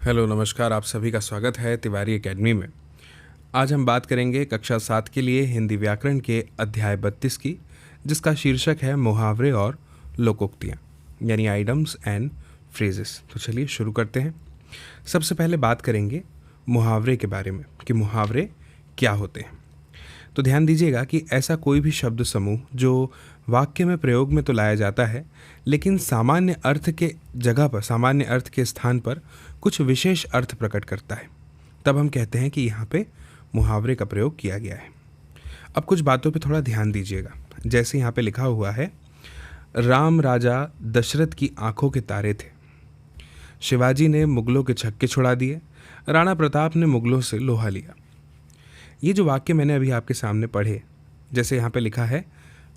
Hello नमस्कार, आप सभी का स्वागत है तिवारी एकेडमी में। आज हम बात करेंगे कक्षा 7 के लिए हिंदी व्याकरण के अध्याय 32 की, जिसका शीर्षक है मुहावरे और लोकोक्तियाँ, यानी आइडम्स एंड फ्रेजेस। तो चलिए शुरू करते हैं। सबसे पहले बात करेंगे मुहावरे के बारे में कि मुहावरे क्या होते हैं। तो ध्यान दीजिएगा कि ऐसा कोई भी शब्द समूह जो वाक्य में प्रयोग में तो लाया जाता है, लेकिन सामान्य अर्थ के जगह पर, सामान्य अर्थ के स्थान पर कुछ विशेष अर्थ प्रकट करता है, तब हम कहते हैं कि यहाँ पे मुहावरे का प्रयोग किया गया है। अब कुछ बातों पे थोड़ा ध्यान दीजिएगा। जैसे यहाँ पे लिखा हुआ है, राम राजा दशरथ की आंखों के तारे थे, शिवाजी ने मुगलों के छक्के छुड़ा दिए, राणा प्रताप ने मुगलों से लोहा लिया। ये जो वाक्य मैंने अभी आपके सामने पढ़े, जैसे यहाँ पे लिखा है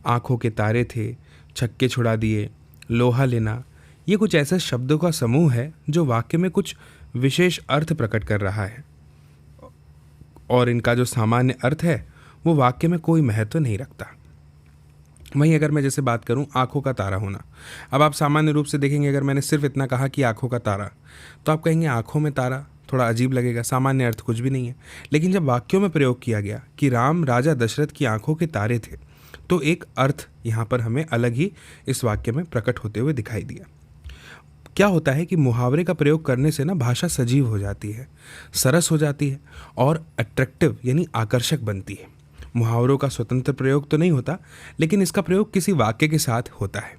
आंखों के तारे थे, छक्के छुड़ा दिए, लोहा लेना, ये कुछ ऐसे शब्दों का समूह है जो वाक्य में कुछ विशेष अर्थ प्रकट कर रहा है, और इनका जो सामान्य अर्थ है वो वाक्य में कोई महत्व नहीं रखता। वहीं अगर मैं जैसे बात करूं आंखों का तारा होना, अब आप सामान्य रूप से देखेंगे, अगर मैंने सिर्फ इतना कहा कि आंखों का तारा, तो आप कहेंगे आंखों में तारा, थोड़ा अजीब लगेगा, सामान्य अर्थ कुछ भी नहीं है। लेकिन जब वाक्यों में प्रयोग किया गया कि राम राजा दशरथ की आंखों के तारे थे, तो एक अर्थ यहाँ पर हमें अलग ही इस वाक्य में प्रकट होते हुए दिखाई दिया। क्या होता है कि मुहावरे का प्रयोग करने से ना भाषा सजीव हो जाती है, सरस हो जाती है और अट्रैक्टिव यानी आकर्षक बनती है। मुहावरों का स्वतंत्र प्रयोग तो नहीं होता, लेकिन इसका प्रयोग किसी वाक्य के साथ होता है।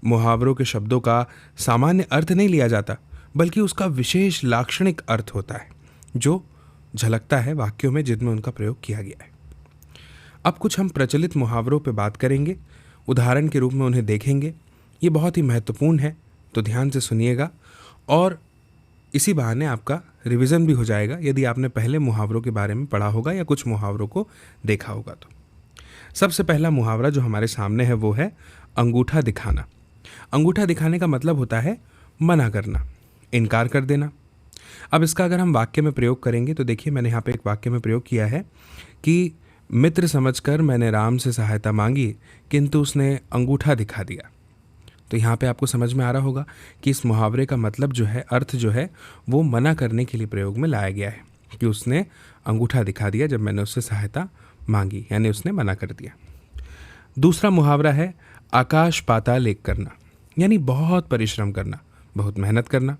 मुहावरों के शब्दों का सामान्य अर्थ नहीं लिया जाता, बल्कि उसका विशेष लाक्षणिक अर्थ होता है जो झलकता है वाक्यों में जिनमें उनका प्रयोग किया गया है। अब कुछ हम प्रचलित मुहावरों पर बात करेंगे, उदाहरण के रूप में उन्हें देखेंगे। ये बहुत ही महत्वपूर्ण है, तो ध्यान से सुनिएगा, और इसी बहाने आपका रिवीजन भी हो जाएगा यदि आपने पहले मुहावरों के बारे में पढ़ा होगा या कुछ मुहावरों को देखा होगा। तो सबसे पहला मुहावरा जो हमारे सामने है वो है अंगूठा दिखाना। अंगूठा दिखाने का मतलब होता है मना करना, इनकार कर देना। अब इसका अगर हम वाक्य में प्रयोग करेंगे तो देखिए, मैंने यहाँ पे एक वाक्य में प्रयोग किया है कि मित्र समझकर मैंने राम से सहायता मांगी, किंतु उसने अंगूठा दिखा दिया। तो यहाँ पे आपको समझ में आ रहा होगा कि इस मुहावरे का मतलब जो है, अर्थ जो है, वो मना करने के लिए प्रयोग में लाया गया है कि उसने अंगूठा दिखा दिया जब मैंने उससे सहायता मांगी, यानी उसने मना कर दिया। दूसरा मुहावरा है आकाश पाताल एक करना, यानी बहुत परिश्रम करना, बहुत मेहनत करना।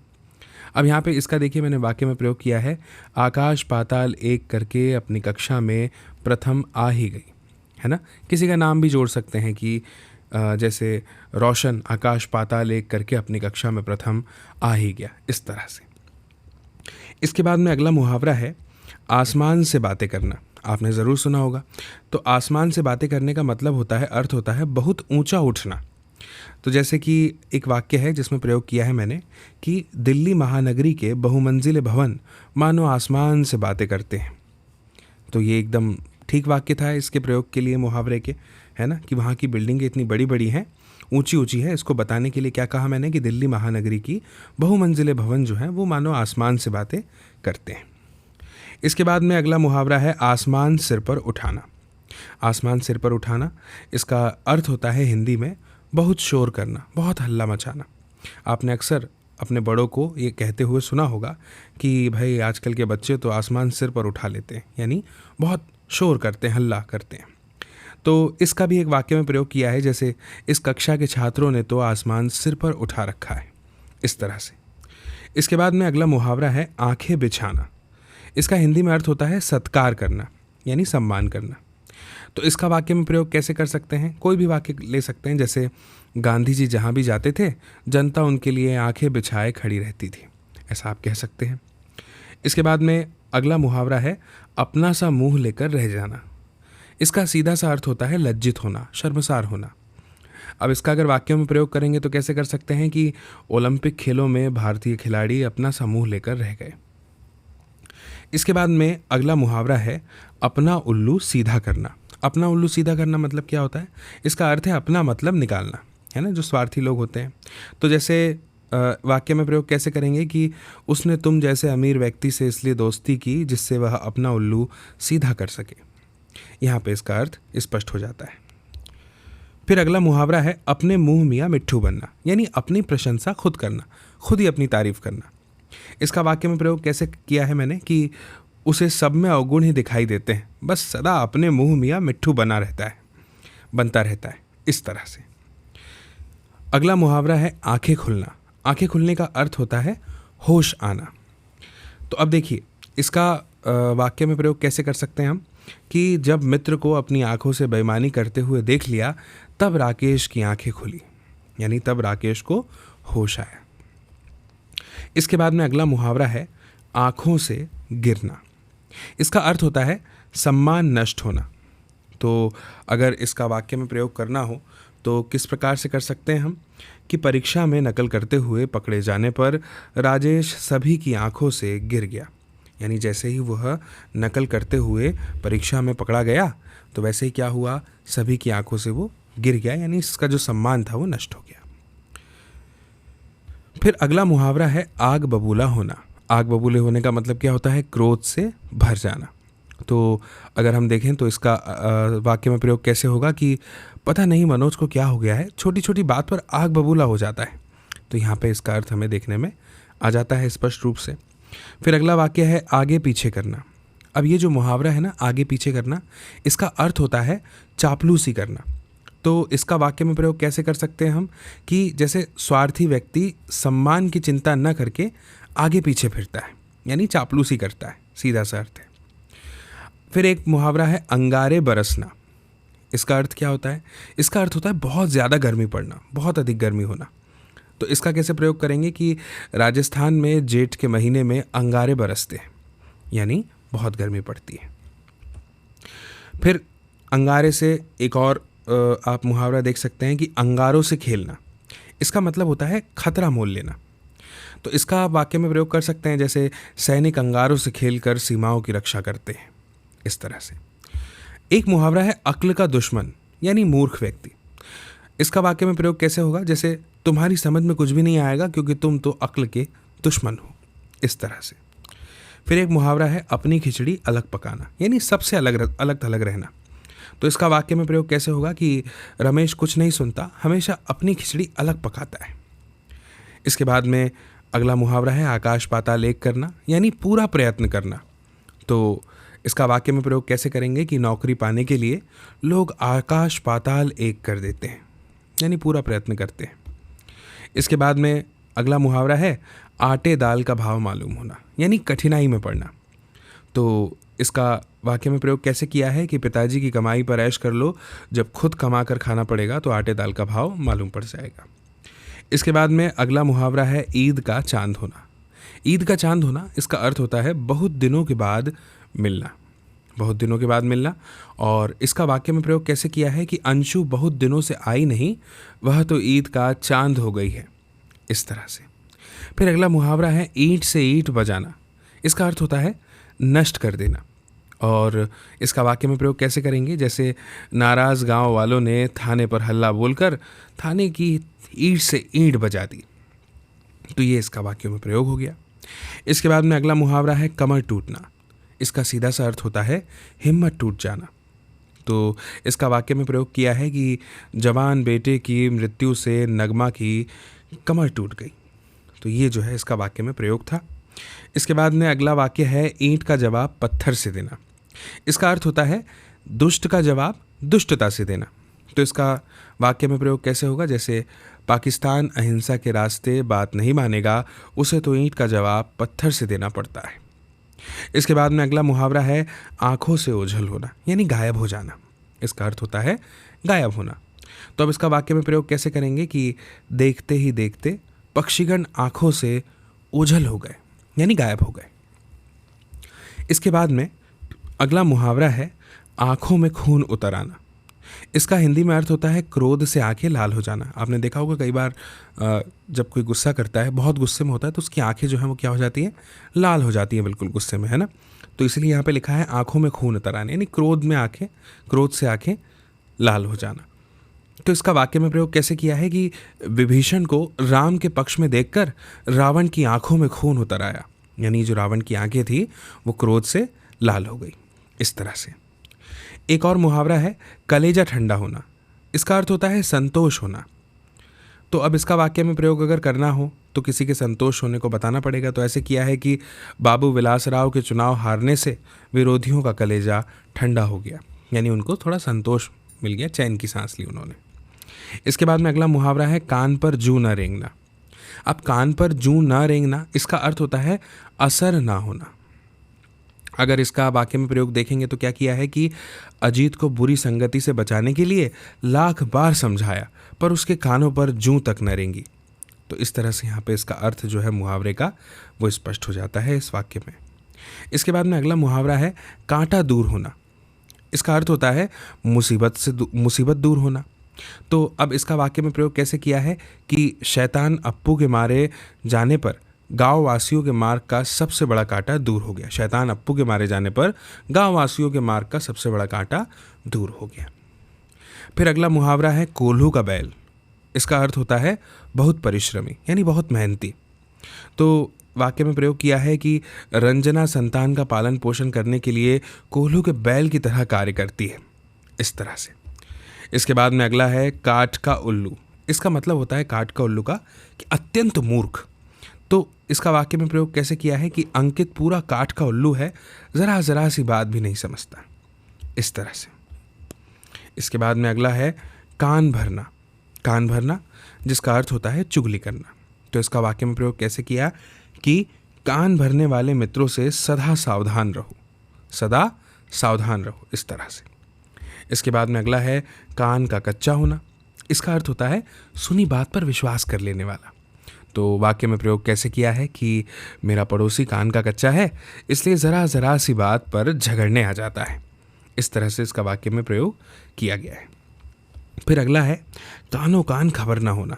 अब यहाँ पे इसका देखिए, मैंने वाक्य में प्रयोग किया है, आकाश पाताल एक करके अपनी कक्षा में प्रथम आ ही गई, है ना। किसी का नाम भी जोड़ सकते हैं कि जैसे रोशन आकाश पाताल एक करके अपनी कक्षा में प्रथम आ ही गया, इस तरह से। इसके बाद में अगला मुहावरा है आसमान से बातें करना। आपने ज़रूर सुना होगा। तो आसमान से बातें करने का मतलब होता है, अर्थ होता है बहुत ऊंचा उठना। तो जैसे कि एक वाक्य है जिसमें प्रयोग किया है मैंने कि दिल्ली महानगरी के बहुमंजिले भवन मानो आसमान से बातें करते हैं। तो ये एकदम ठीक वाक्य था इसके प्रयोग के लिए मुहावरे के, है ना, कि वहाँ की बिल्डिंगें इतनी बड़ी बड़ी हैं, ऊंची ऊंची है। इसको बताने के लिए क्या कहा मैंने कि दिल्ली महानगरी की बहुमंजिले भवन जो हैं वो मानो आसमान से बातें करते हैं। इसके बाद में अगला मुहावरा है आसमान सिर पर उठाना। आसमान सिर पर उठाना, इसका अर्थ होता है हिंदी में बहुत शोर करना, बहुत हल्ला मचाना। आपने अक्सर अपने बड़ों को ये कहते हुए सुना होगा कि भाई आजकल के बच्चे तो आसमान सिर पर उठा लेते हैं, यानी बहुत शोर करते हैं, हल्ला करते हैं। तो इसका भी एक वाक्य में प्रयोग किया है, जैसे इस कक्षा के छात्रों ने तो आसमान सिर पर उठा रखा है, इस तरह से। इसके बाद में अगला मुहावरा है आंखें बिछाना। इसका हिंदी में अर्थ होता है सत्कार करना, यानी सम्मान करना। तो इसका वाक्य में प्रयोग कैसे कर सकते हैं? कोई भी वाक्य ले सकते हैं, जैसे गांधी जी जहाँ भी जाते थे जनता उनके लिए आंखें बिछाए खड़ी रहती थी, ऐसा आप कह सकते हैं। इसके बाद में अगला मुहावरा है अपना सा मुंह लेकर रह जाना। इसका सीधा सा अर्थ होता है लज्जित होना, शर्मसार होना। अब इसका अगर वाक्यों में प्रयोग करेंगे तो कैसे कर सकते हैं कि ओलंपिक खेलों में भारतीय खिलाड़ी अपना सा मुंह लेकर रह गए। इसके बाद में अगला मुहावरा है अपना उल्लू सीधा करना। अपना उल्लू सीधा करना मतलब क्या होता है? इसका अर्थ है अपना मतलब निकालना, है ना, जो स्वार्थी लोग होते हैं। तो जैसे वाक्य में प्रयोग कैसे करेंगे कि उसने तुम जैसे अमीर व्यक्ति से इसलिए दोस्ती की जिससे वह अपना उल्लू सीधा कर सके। यहाँ पे इसका अर्थ स्पष्ट हो जाता है। फिर अगला मुहावरा है अपने मुंह मियाँ मिट्ठू बनना, यानी अपनी प्रशंसा खुद करना, खुद ही अपनी तारीफ करना। इसका वाक्य में प्रयोग कैसे किया है मैंने कि उसे सब में अवगुण ही दिखाई देते हैं, बस सदा अपने मुंह मियाँ मिट्ठू बनता रहता है, इस तरह से। अगला मुहावरा है आंखें खुलना। आंखें खुलने का अर्थ होता है होश आना। तो अब देखिए इसका वाक्य में प्रयोग कैसे कर सकते हैं हम कि जब मित्र को अपनी आंखों से बेईमानी करते हुए देख लिया तब राकेश की आंखें खुली, यानी तब राकेश को होश आया। इसके बाद में अगला मुहावरा है आंखों से गिरना। इसका अर्थ होता है सम्मान नष्ट होना। तो अगर इसका वाक्य में प्रयोग करना हो तो किस प्रकार से कर सकते हैं हम कि परीक्षा में नकल करते हुए पकड़े जाने पर राजेश सभी की आंखों से गिर गया। यानी जैसे ही वह नकल करते हुए परीक्षा में पकड़ा गया तो वैसे ही क्या हुआ, सभी की आंखों से वो गिर गया, यानी इसका जो सम्मान था वो नष्ट हो गया। फिर अगला मुहावरा है आग बबूला होना। आग बबूले होने का मतलब क्या होता है, क्रोध से भर जाना। तो अगर हम देखें तो इसका वाक्य में प्रयोग कैसे होगा कि पता नहीं मनोज को क्या हो गया है, छोटी छोटी बात पर आग बबूला हो जाता है। तो यहाँ पे इसका अर्थ हमें देखने में आ जाता है स्पष्ट रूप से। फिर अगला वाक्य है आगे पीछे करना। अब ये जो मुहावरा है ना आगे पीछे करना, इसका अर्थ होता है चापलूसी करना। तो इसका वाक्य में प्रयोग कैसे कर सकते हैं हम कि जैसे स्वार्थी व्यक्ति सम्मान की चिंता न करके आगे पीछे फिरता है, यानी चापलूसी करता है, सीधा सा अर्थ है। फिर एक मुहावरा है अंगारे बरसना। इसका अर्थ क्या होता है, इसका अर्थ होता है बहुत ज़्यादा गर्मी पड़ना, बहुत अधिक गर्मी होना। तो इसका कैसे प्रयोग करेंगे कि राजस्थान में जेठ के महीने में अंगारे बरसते हैं, यानी बहुत गर्मी पड़ती है। फिर अंगारे से एक और आप मुहावरा देख सकते हैं कि अंगारों से खेलना। इसका मतलब होता है खतरा मोल लेना। तो इसका आप वाक्य में प्रयोग कर सकते हैं जैसे सैनिक अंगारों से खेलकर सीमाओं की रक्षा करते हैं, इस तरह से। एक मुहावरा है अक्ल का दुश्मन, यानी मूर्ख व्यक्ति। इसका वाक्य में प्रयोग कैसे होगा, जैसे तुम्हारी समझ में कुछ भी नहीं आएगा क्योंकि तुम तो अक्ल के दुश्मन हो, इस तरह से। फिर एक मुहावरा है अपनी खिचड़ी अलग पकाना, यानी सबसे अलग थलग रहना। तो इसका वाक्य में प्रयोग कैसे होगा कि रमेश कुछ नहीं सुनता, हमेशा अपनी खिचड़ी अलग पकाता है। इसके बाद में अगला मुहावरा है आकाश पाताल एक करना, यानी पूरा प्रयत्न करना। तो इसका वाक्य में प्रयोग कैसे करेंगे कि नौकरी पाने के लिए लोग आकाश पाताल एक कर देते हैं, यानी पूरा प्रयत्न करते हैं। इसके बाद में अगला मुहावरा है आटे दाल का भाव मालूम होना, यानी कठिनाई में पड़ना। तो इसका वाक्य में प्रयोग कैसे किया है कि पिताजी की कमाई पर ऐश कर लो, जब खुद कमा कर खाना पड़ेगा तो आटे दाल का भाव मालूम पड़ जाएगा। इसके बाद में अगला मुहावरा है ईद का चांद होना। ईद का चांद होना, इसका अर्थ होता है बहुत दिनों के बाद मिलना, बहुत दिनों के बाद मिलना। और इसका वाक्य में प्रयोग कैसे किया है कि अंशु बहुत दिनों से आई नहीं, वह तो ईद का चांद हो गई है, इस तरह से। फिर अगला मुहावरा है ईंट से ईंट बजाना। इसका अर्थ होता है नष्ट कर देना। और इसका वाक्य में प्रयोग कैसे करेंगे, जैसे नाराज़ गांव वालों ने थाने पर हल्ला बोलकर थाने की ईंट से ईंट बजा दी। तो ये इसका वाक्य में प्रयोग हो गया। इसके बाद में अगला मुहावरा है कमर टूटना। इसका सीधा सा अर्थ होता है हिम्मत टूट जाना। तो इसका वाक्य में प्रयोग किया है कि जवान बेटे की मृत्यु से नगमा की कमर टूट गई। तो ये जो है इसका वाक्य में प्रयोग था। इसके बाद में अगला वाक्य है ईंट का जवाब पत्थर से देना। इसका अर्थ होता है दुष्ट का जवाब दुष्टता से देना। तो इसका वाक्य में प्रयोग कैसे होगा, जैसे पाकिस्तान अहिंसा के रास्ते बात नहीं मानेगा, उसे तो ईंट का जवाब पत्थर से देना पड़ता है। इसके बाद में अगला मुहावरा है आंखों से ओझल होना, यानी गायब हो जाना। इसका अर्थ होता है गायब होना। तो अब इसका वाक्य में प्रयोग कैसे करेंगे कि देखते ही देखते पक्षीगण आंखों से ओझल हो गए, यानी गायब हो गए। इसके बाद में अगला मुहावरा है आंखों में खून उतर आना। इसका हिंदी में अर्थ होता है क्रोध से आंखें लाल हो जाना। आपने देखा होगा कई बार जब कोई गुस्सा करता है, बहुत गुस्से में होता है, तो उसकी आंखें जो हैं वो क्या हो जाती हैं, लाल हो जाती हैं, बिल्कुल गुस्से में, है ना। तो इसलिए यहाँ पे लिखा है आंखों में खून उतर आना, यानी क्रोध से आंखें लाल हो जाना। तो इसका वाक्य में प्रयोग कैसे किया है कि विभीषण को राम के पक्ष में देखकर रावण की आंखों में खून उतर आया, यानी जो रावण की आंखें थी वो क्रोध से लाल हो गई, इस तरह से। एक और मुहावरा है कलेजा ठंडा होना। इसका अर्थ होता है संतोष होना। तो अब इसका वाक्य में प्रयोग अगर करना हो तो किसी के संतोष होने को बताना पड़ेगा। तो ऐसे किया है कि बाबू विलासराव के चुनाव हारने से विरोधियों का कलेजा ठंडा हो गया, यानी उनको थोड़ा संतोष मिल गया, चैन की सांस ली उन्होंने। इसके बाद में अगला मुहावरा है कान पर जूं न रेंगना। अब कान पर जूं न रेंगना, इसका अर्थ होता है असर ना होना। अगर इसका वाक्य में प्रयोग देखेंगे तो क्या किया है कि अजीत को बुरी संगति से बचाने के लिए लाख बार समझाया पर उसके कानों पर जूं तक न रेंगी। तो इस तरह से यहाँ पे इसका अर्थ जो है मुहावरे का वो स्पष्ट हो जाता है इस वाक्य में। इसके बाद में अगला मुहावरा है कांटा दूर होना। इसका अर्थ होता है मुसीबत दूर होना। तो अब इसका वाक्य में प्रयोग कैसे किया है कि शैतान अप्पू के मारे जाने पर गांव वासियों के मार्ग का सबसे बड़ा कांटा दूर हो गया। शैतान अप्पू के मारे जाने पर गांव वासियों के मार्ग का सबसे बड़ा कांटा दूर हो गया। फिर अगला मुहावरा है कोल्हू का बैल। इसका अर्थ होता है बहुत परिश्रमी, यानी बहुत मेहनती। तो वाक्य में प्रयोग किया है कि रंजना संतान का पालन पोषण करने के लिए कोल्हू के बैल की तरह कार्य करती है, इस तरह से। इसके बाद में अगला है काठ का उल्लू। इसका मतलब होता है काठ का उल्लू का कि अत्यंत मूर्ख। तो इसका वाक्य में प्रयोग कैसे किया है कि अंकित पूरा काठ का उल्लू है, ज़रा सी बात भी नहीं समझता, इस तरह से। इसके बाद में अगला है कान भरना। कान भरना जिसका अर्थ होता है चुगली करना। तो इसका वाक्य में प्रयोग कैसे किया कि कान भरने वाले मित्रों से सदा सावधान रहो, सदा सावधान रहो, इस तरह से। इसके बाद में अगला है कान का कच्चा होना। इसका अर्थ होता है सुनी बात पर विश्वास कर लेने वाला। तो वाक्य में प्रयोग कैसे किया है कि मेरा पड़ोसी कान का कच्चा है, इसलिए ज़रा सी बात पर झगड़ने आ जाता है, इस तरह से इसका वाक्य में प्रयोग किया गया है। फिर अगला है कानों कान खबर ना होना।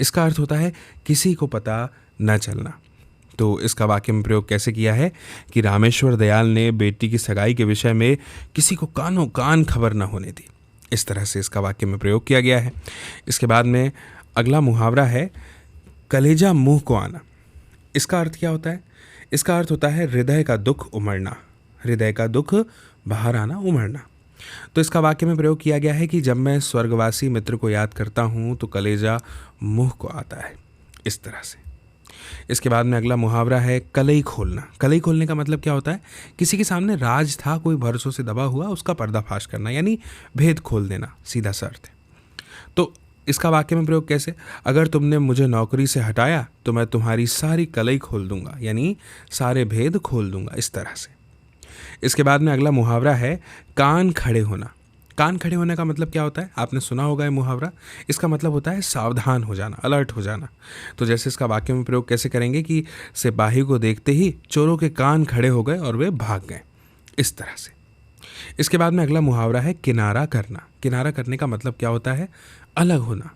इसका अर्थ होता है किसी को पता न चलना। तो इसका वाक्य में प्रयोग कैसे किया है कि रामेश्वर दयाल ने बेटी की सगाई के विषय में किसी को कानों कान खबर न होने दी, इस तरह से इसका वाक्य में प्रयोग किया गया है। इसके बाद में अगला मुहावरा है कलेजा मुंह को आना। इसका अर्थ क्या होता है? इसका अर्थ होता है हृदय का दुख उमड़ना, हृदय का दुख बाहर आना, उमड़ना। तो इसका वाक्य में प्रयोग किया गया है कि जब मैं स्वर्गवासी मित्र को याद करता हूँ तो कलेजा मुंह को आता है, इस तरह से। इसके बाद में अगला मुहावरा है कलई खोलना। कलई खोलने का मतलब क्या होता है? किसी के सामने राज था कोई बरसों से दबा हुआ, उसका पर्दाफाश करना, यानी भेद खोल देना, सीधा सा अर्थ है। तो इसका वाक्य में प्रयोग कैसे? अगर तुमने मुझे नौकरी से हटाया तो मैं तुम्हारी सारी कलई खोल दूंगा, यानी सारे भेद खोल दूंगा, इस तरह से। इसके बाद में अगला मुहावरा है कान खड़े होना। कान खड़े होने का मतलब क्या होता है? आपने सुना होगा ये मुहावरा। इसका मतलब होता है सावधान हो जाना, अलर्ट हो जाना। तो जैसे इसका वाक्य में प्रयोग कैसे करेंगे कि सिपाही को देखते ही चोरों के कान खड़े हो गए और वे भाग गए, इस तरह से। इसके बाद में अगला मुहावरा है किनारा करना। किनारा करने का मतलब क्या होता है? अलग होना।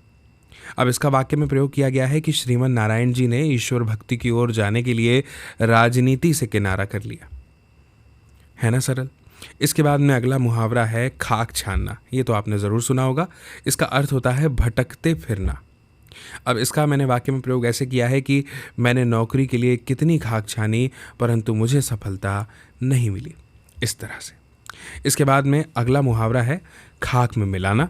अब इसका वाक्य में प्रयोग किया गया है कि श्रीमन नारायण जी ने ईश्वर भक्ति की ओर जाने के लिए राजनीति से किनारा कर लिया, है ना सरल। इसके बाद में अगला मुहावरा है खाक छानना। ये तो आपने ज़रूर सुना होगा। इसका अर्थ होता है भटकते फिरना। अब इसका मैंने वाक्य में प्रयोग ऐसे किया है कि मैंने नौकरी के लिए कितनी खाक छानी परंतु मुझे सफलता नहीं मिली, इस तरह से। इसके बाद में अगला मुहावरा है खाक में मिलाना।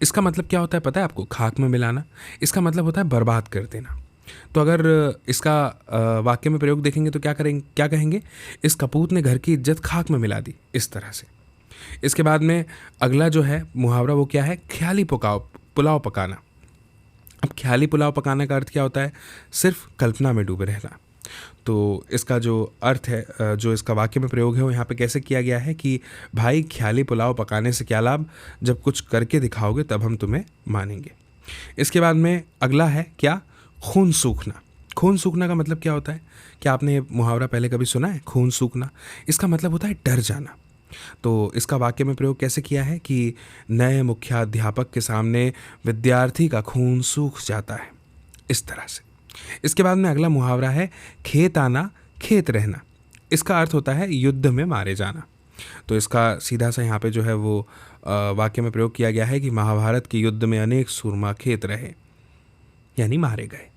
इसका मतलब क्या होता है पता है आपको? खाक में मिलाना इसका मतलब होता है बर्बाद कर देना। तो अगर इसका वाक्य में प्रयोग देखेंगे तो क्या कहेंगे? इस कपूत ने घर की इज्जत खाक में मिला दी, इस तरह से। इसके बाद में अगला जो है मुहावरा वो क्या है? ख्याली पुलाव पकाना। अब ख्याली पुलाव पकाने का अर्थ क्या होता है? सिर्फ कल्पना में डूबे रहना। तो इसका जो अर्थ है, जो इसका वाक्य में प्रयोग है वो यहाँ पे कैसे किया गया है कि भाई ख्याली पुलाव पकाने से क्या लाभ, जब कुछ करके दिखाओगे तब हम तुम्हें मानेंगे। इसके बाद में अगला है क्या? खून सूखना। खून सूखना का मतलब क्या होता है? क्या आपने ये मुहावरा पहले कभी सुना है? खून सूखना इसका मतलब होता है डर जाना। तो इसका वाक्य में प्रयोग कैसे किया है कि नए मुख्याध्यापक के सामने विद्यार्थी का खून सूख जाता है, इस तरह से। इसके बाद में अगला मुहावरा है खेत आना खेत रहना। इसका अर्थ होता है युद्ध में मारे जाना। तो इसका सीधा सा यहाँ पे जो है वो वाक्य में प्रयोग किया गया है कि महाभारत के युद्ध में अनेक सूरमा खेत रहे, यानी मारे गए।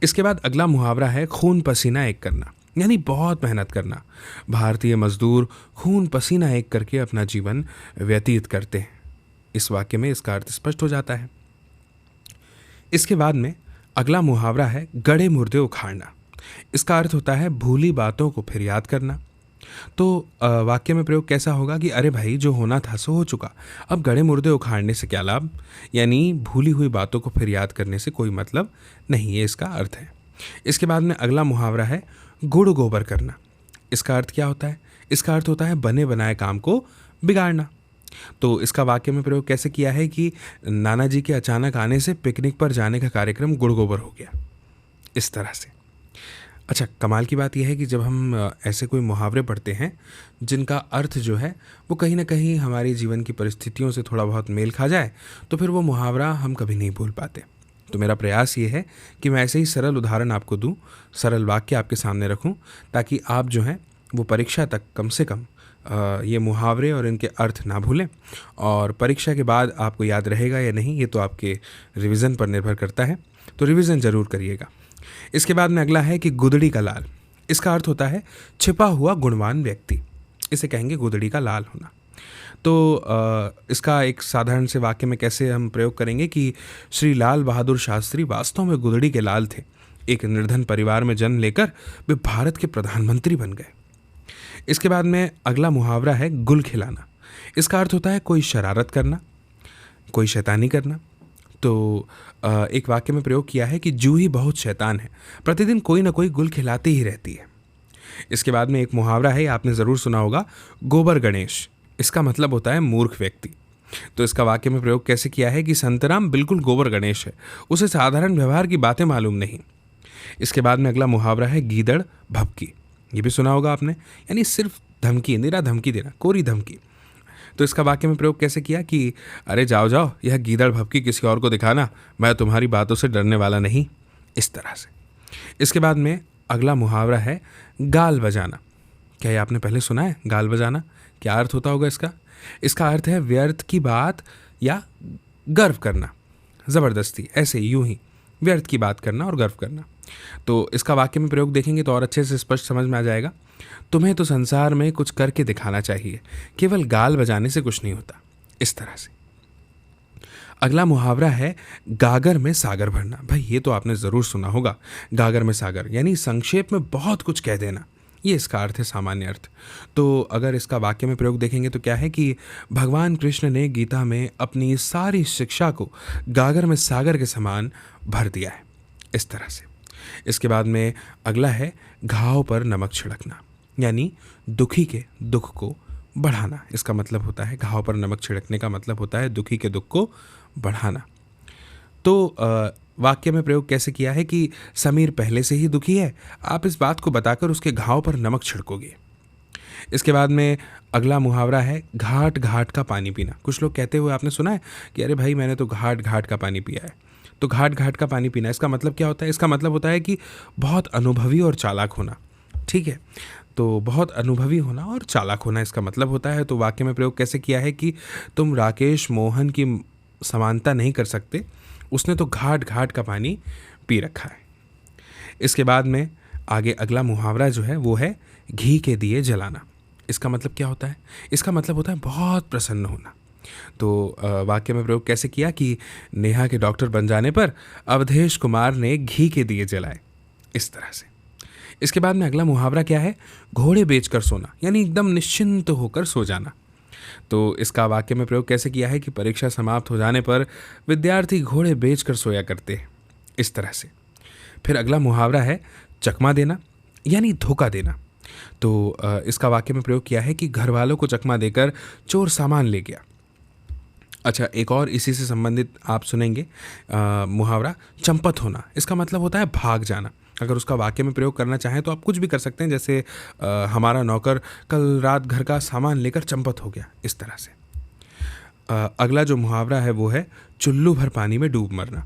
इसके बाद अगला मुहावरा है खून पसीना एक करना, यानी बहुत मेहनत करना। भारतीय मजदूर खून पसीना एक करके अपना जीवन व्यतीत करते हैं। इस वाक्य में इसका अर्थ स्पष्ट हो जाता है। इसके बाद में अगला मुहावरा है गड़े मुर्दे उखाड़ना। इसका अर्थ होता है भूली बातों को फिर याद करना। तो वाक्य में प्रयोग कैसा होगा कि अरे भाई जो होना था सो हो चुका, अब गड़े मुर्दे उखाड़ने से क्या लाभ, यानी भूली हुई बातों को फिर याद करने से कोई मतलब नहीं, ये इसका अर्थ है। इसके बाद में अगला मुहावरा है गुड़ गोबर करना। इसका अर्थ क्या होता है? इसका अर्थ होता है बने बनाए काम को बिगाड़ना। तो इसका वाक्य में प्रयोग कैसे किया है कि नाना जी के अचानक आने से पिकनिक पर जाने का कार्यक्रम गुड़ गोबर हो गया, इस तरह से। अच्छा, कमाल की बात यह है कि जब हम ऐसे कोई मुहावरे पढ़ते हैं जिनका अर्थ जो है वो कहीं ना कहीं हमारी जीवन की परिस्थितियों से थोड़ा बहुत मेल खा जाए, तो फिर वो मुहावरा हम कभी नहीं भूल पाते। तो मेरा प्रयास ये है कि मैं ऐसे ही सरल उदाहरण आपको दूं, सरल वाक्य आपके सामने रखूं, ताकि आप जो हैं वो परीक्षा तक कम से कम ये मुहावरे और इनके अर्थ ना भूलें। और परीक्षा के बाद आपको याद रहेगा या नहीं ये तो आपके रिवीजन पर निर्भर करता है, तो रिवीजन ज़रूर करिएगा। इसके बाद में अगला है कि गुदड़ी का लाल। इसका अर्थ होता है छिपा हुआ गुणवान व्यक्ति, इसे कहेंगे गुदड़ी का लाल होना। तो इसका एक साधारण से वाक्य में कैसे हम प्रयोग करेंगे कि श्री लाल बहादुर शास्त्री वास्तव में गुदड़ी के लाल थे। एक निर्धन परिवार में जन्म लेकर वे भारत के प्रधानमंत्री बन गए। इसके बाद में अगला मुहावरा है गुल खिलाना। इसका अर्थ होता है कोई शरारत करना, कोई शैतानी करना। तो एक वाक्य में प्रयोग किया है कि जूही बहुत शैतान है, प्रतिदिन कोई ना कोई गुल खिलाती ही रहती है। इसके बाद में एक मुहावरा है, आपने ज़रूर सुना होगा, गोबर गणेश। इसका मतलब होता है मूर्ख व्यक्ति। तो इसका वाक्य में प्रयोग कैसे किया है कि संतराम बिल्कुल गोबर गणेश है, उसे साधारण व्यवहार की बातें मालूम नहीं। इसके बाद में अगला मुहावरा है गीदड़ भभकी। ये भी सुना होगा आपने, यानी सिर्फ धमकी, निरा धमकी देना, कोरी धमकी। तो इसका वाक्य में प्रयोग कैसे किया कि अरे जाओ जाओ, यह गीदड़ भभकी किसी और को दिखाना, मैं तुम्हारी बातों से डरने वाला नहीं, इस तरह से। इसके बाद में अगला मुहावरा है गाल बजाना। क्या ये आपने पहले सुना है गाल बजाना? क्या अर्थ होता होगा इसका? इसका अर्थ है व्यर्थ की बात या गर्व करना, ज़बरदस्ती, ऐसे यूं ही व्यर्थ की बात करना और गर्व करना। तो इसका वाक्य में प्रयोग देखेंगे तो और अच्छे से स्पष्ट समझ में आ जाएगा। तुम्हें तो संसार में कुछ करके दिखाना चाहिए, केवल गाल बजाने से कुछ नहीं होता, इस तरह से। अगला मुहावरा है गागर में सागर भरना। भाई ये तो आपने ज़रूर सुना होगा, गागर में सागर, यानी संक्षेप में बहुत कुछ कह देना, ये इसका अर्थ है, सामान्य अर्थ। तो अगर इसका वाक्य में प्रयोग देखेंगे तो क्या है कि भगवान कृष्ण ने गीता में अपनी सारी शिक्षा को गागर में सागर के समान भर दिया है, इस तरह से। इसके बाद में अगला है घाव पर नमक छिड़कना, यानी दुखी के दुख को बढ़ाना। इसका मतलब होता है, घाव पर नमक छिड़कने का मतलब होता है दुखी के दुख को बढ़ाना। तो वाक्य में प्रयोग कैसे किया है कि समीर पहले से ही दुखी है, आप इस बात को बताकर उसके घाव पर नमक छिड़कोगे। इसके बाद में अगला मुहावरा है घाट घाट का पानी पीना। कुछ लोग कहते हुए आपने सुना है कि अरे भाई मैंने तो घाट घाट का पानी पिया है। तो घाट घाट का पानी पीना, इसका मतलब क्या होता है? इसका मतलब होता है कि बहुत अनुभवी और चालाक होना, ठीक है। तो बहुत अनुभवी होना और चालाक होना इसका मतलब होता है। तो वाक्य में प्रयोग कैसे किया है कि तुम राकेश मोहन की समानता नहीं कर सकते, उसने तो घाट घाट का पानी पी रखा है। इसके बाद में आगे अगला मुहावरा जो है वो है घी के दिए जलाना। इसका मतलब क्या होता है? इसका मतलब होता है बहुत प्रसन्न होना। तो वाक्य में प्रयोग कैसे किया कि नेहा के डॉक्टर बन जाने पर अवधेश कुमार ने घी के दिए जलाए, इस तरह से। इसके बाद में अगला मुहावरा क्या है? घोड़े बेचकर सोना, यानी एकदम निश्चिंत होकर सो जाना। तो इसका वाक्य में प्रयोग कैसे किया है कि परीक्षा समाप्त हो जाने पर विद्यार्थी घोड़े बेचकर सोया करते हैं, इस तरह से। फिर अगला मुहावरा है चकमा देना, यानी धोखा देना। तो इसका वाक्य में प्रयोग किया है कि घर वालों को चकमा देकर चोर सामान ले गया। अच्छा, एक और इसी से संबंधित आप सुनेंगे मुहावरा चंपत होना। इसका मतलब होता है भाग जाना। अगर उसका वाक्य में प्रयोग करना चाहें तो आप कुछ भी कर सकते हैं, जैसे हमारा नौकर कल रात घर का सामान लेकर चंपत हो गया, इस तरह से। अगला जो मुहावरा है वो है चुल्लू भर पानी में डूब मरना।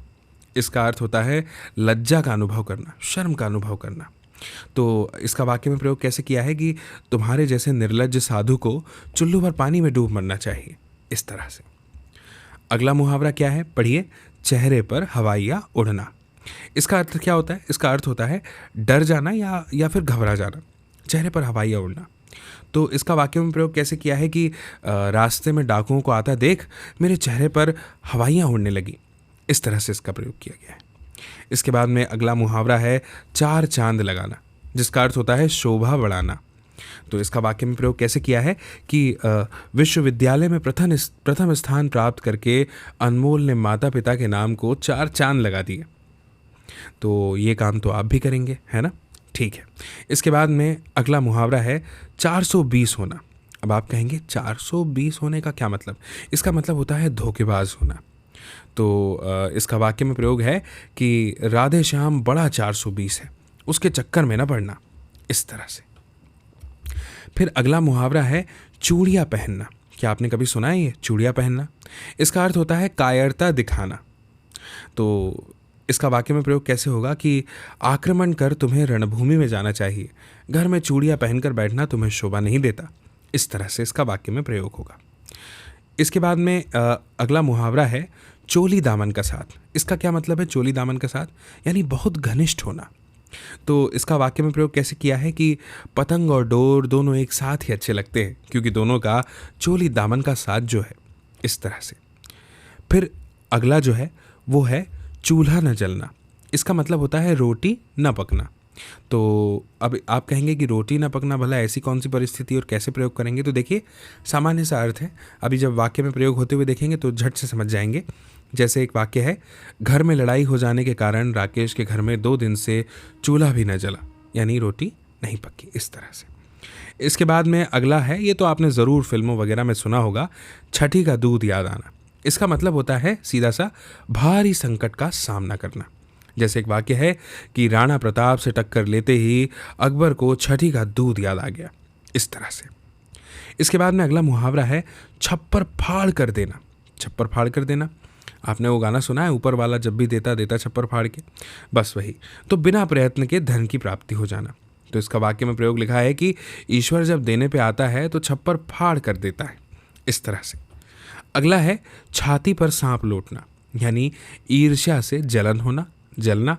इसका अर्थ होता है लज्जा का अनुभव करना, शर्म का अनुभव करना। तो इसका वाक्य में प्रयोग कैसे किया है कि तुम्हारे जैसे निर्लज्ज साधु को चुल्लू भर पानी में डूब मरना चाहिए, इस तरह से। अगला मुहावरा क्या है? पढ़िए, चेहरे पर हवाइयाँ उड़ना। इसका अर्थ क्या होता है? इसका अर्थ होता है डर जाना या फिर घबरा जाना, चेहरे पर हवाइयाँ उड़ना। तो इसका वाक्य में प्रयोग कैसे किया है कि रास्ते में डाकुओं को आता देख मेरे चेहरे पर हवाइयाँ उड़ने लगी, इस तरह से इसका प्रयोग किया गया है। इसके बाद में अगला मुहावरा है चार चांद लगाना, जिसका अर्थ होता है शोभा बढ़ाना। तो इसका वाक्य में प्रयोग कैसे किया है कि विश्वविद्यालय में प्रथम स्थान प्राप्त करके अनमोल ने माता पिता के नाम को चार चांद लगा दिए। तो ये काम तो आप भी करेंगे, है ना? ठीक है। इसके बाद में अगला मुहावरा है 420 होना। अब आप कहेंगे 420 होने का क्या मतलब? इसका मतलब होता है धोखेबाज होना। तो इसका वाक्य में प्रयोग है कि राधे श्याम बड़ा 420 है, उसके चक्कर में ना पड़ना, इस तरह से। फिर अगला मुहावरा है चूड़ियाँ पहनना। क्या आपने कभी सुना है ये चूड़ियाँ पहनना? इसका अर्थ होता है कायरता दिखाना। तो इसका वाक्य में प्रयोग कैसे होगा कि आक्रमण कर तुम्हें रणभूमि में जाना चाहिए, घर में चूड़ियाँ पहनकर बैठना तुम्हें शोभा नहीं देता। इस तरह से इसका वाक्य में प्रयोग होगा। इसके बाद में अगला मुहावरा है चोली दामन का साथ। इसका क्या मतलब है चोली दामन का साथ? यानी बहुत घनिष्ठ होना। तो इसका वाक्य में प्रयोग कैसे किया है कि पतंग और डोर दोनों एक साथ ही अच्छे लगते हैं, क्योंकि दोनों का चोली दामन का साथ जो है, इस तरह से। फिर अगला जो है वो है चूल्हा न जलना। इसका मतलब होता है रोटी न पकना। तो अब आप कहेंगे कि रोटी न पकना भला ऐसी कौन सी परिस्थिति और कैसे प्रयोग करेंगे? तो देखिए, सामान्य सा अर्थ है। अभी जब वाक्य में प्रयोग होते हुए देखेंगे तो झट से समझ जाएंगे। जैसे एक वाक्य है, घर में लड़ाई हो जाने के कारण राकेश के घर में 2 दिन से चूल्हा भी न जला, यानी रोटी नहीं पकी, इस तरह से। इसके बाद में अगला है, ये तो आपने ज़रूर फिल्मों वगैरह में सुना होगा, छठी का दूध याद आना। इसका मतलब होता है सीधा सा भारी संकट का सामना करना। जैसे एक वाक्य है कि राणा प्रताप से टक्कर लेते ही अकबर को छठी का दूध याद आ गया, इस तरह से। इसके बाद में अगला मुहावरा है छप्पर फाड़ कर देना। छप्पर फाड़ कर देना, आपने वो गाना सुना है, ऊपर वाला जब भी देता देता छप्पर फाड़ के, बस वही। तो बिना प्रयत्न के धन की प्राप्ति हो जाना। तो इसका वाक्य में प्रयोग लिखा है कि ईश्वर जब देने पे आता है तो छप्पर फाड़ कर देता है, इस तरह से। अगला है छाती पर सांप लौटना, यानी ईर्ष्या से जलन होना, जलना।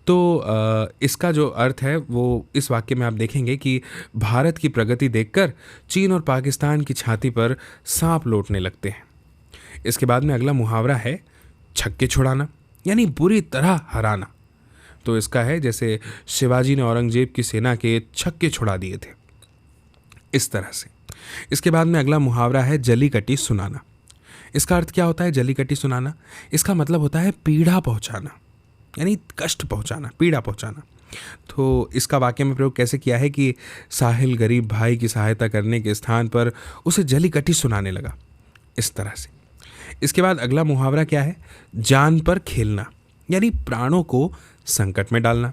तो इसका जो अर्थ है वो इस वाक्य में आप देखेंगे कि भारत की प्रगति देखकर चीन और पाकिस्तान की छाती पर सांप लौटने लगते हैं। इसके बाद में अगला मुहावरा है छक्के छुड़ाना, यानी बुरी तरह हराना। तो इसका है जैसे शिवाजी ने औरंगजेब की सेना के छक्के छुड़ा दिए थे, इस तरह से। इसके बाद में अगला मुहावरा है जली कटी सुनाना। इसका अर्थ क्या होता है जली कटी सुनाना? इसका मतलब होता है पीड़ा पहुंचाना, यानी कष्ट पहुंचाना, पीड़ा पहुंचाना। तो इसका वाक्य में प्रयोग कैसे किया है कि साहिल गरीब भाई की सहायता करने के स्थान पर उसे जली कटी सुनाने लगा, इस तरह से। इसके बाद अगला मुहावरा क्या है? जान पर खेलना, यानी प्राणों को संकट में डालना।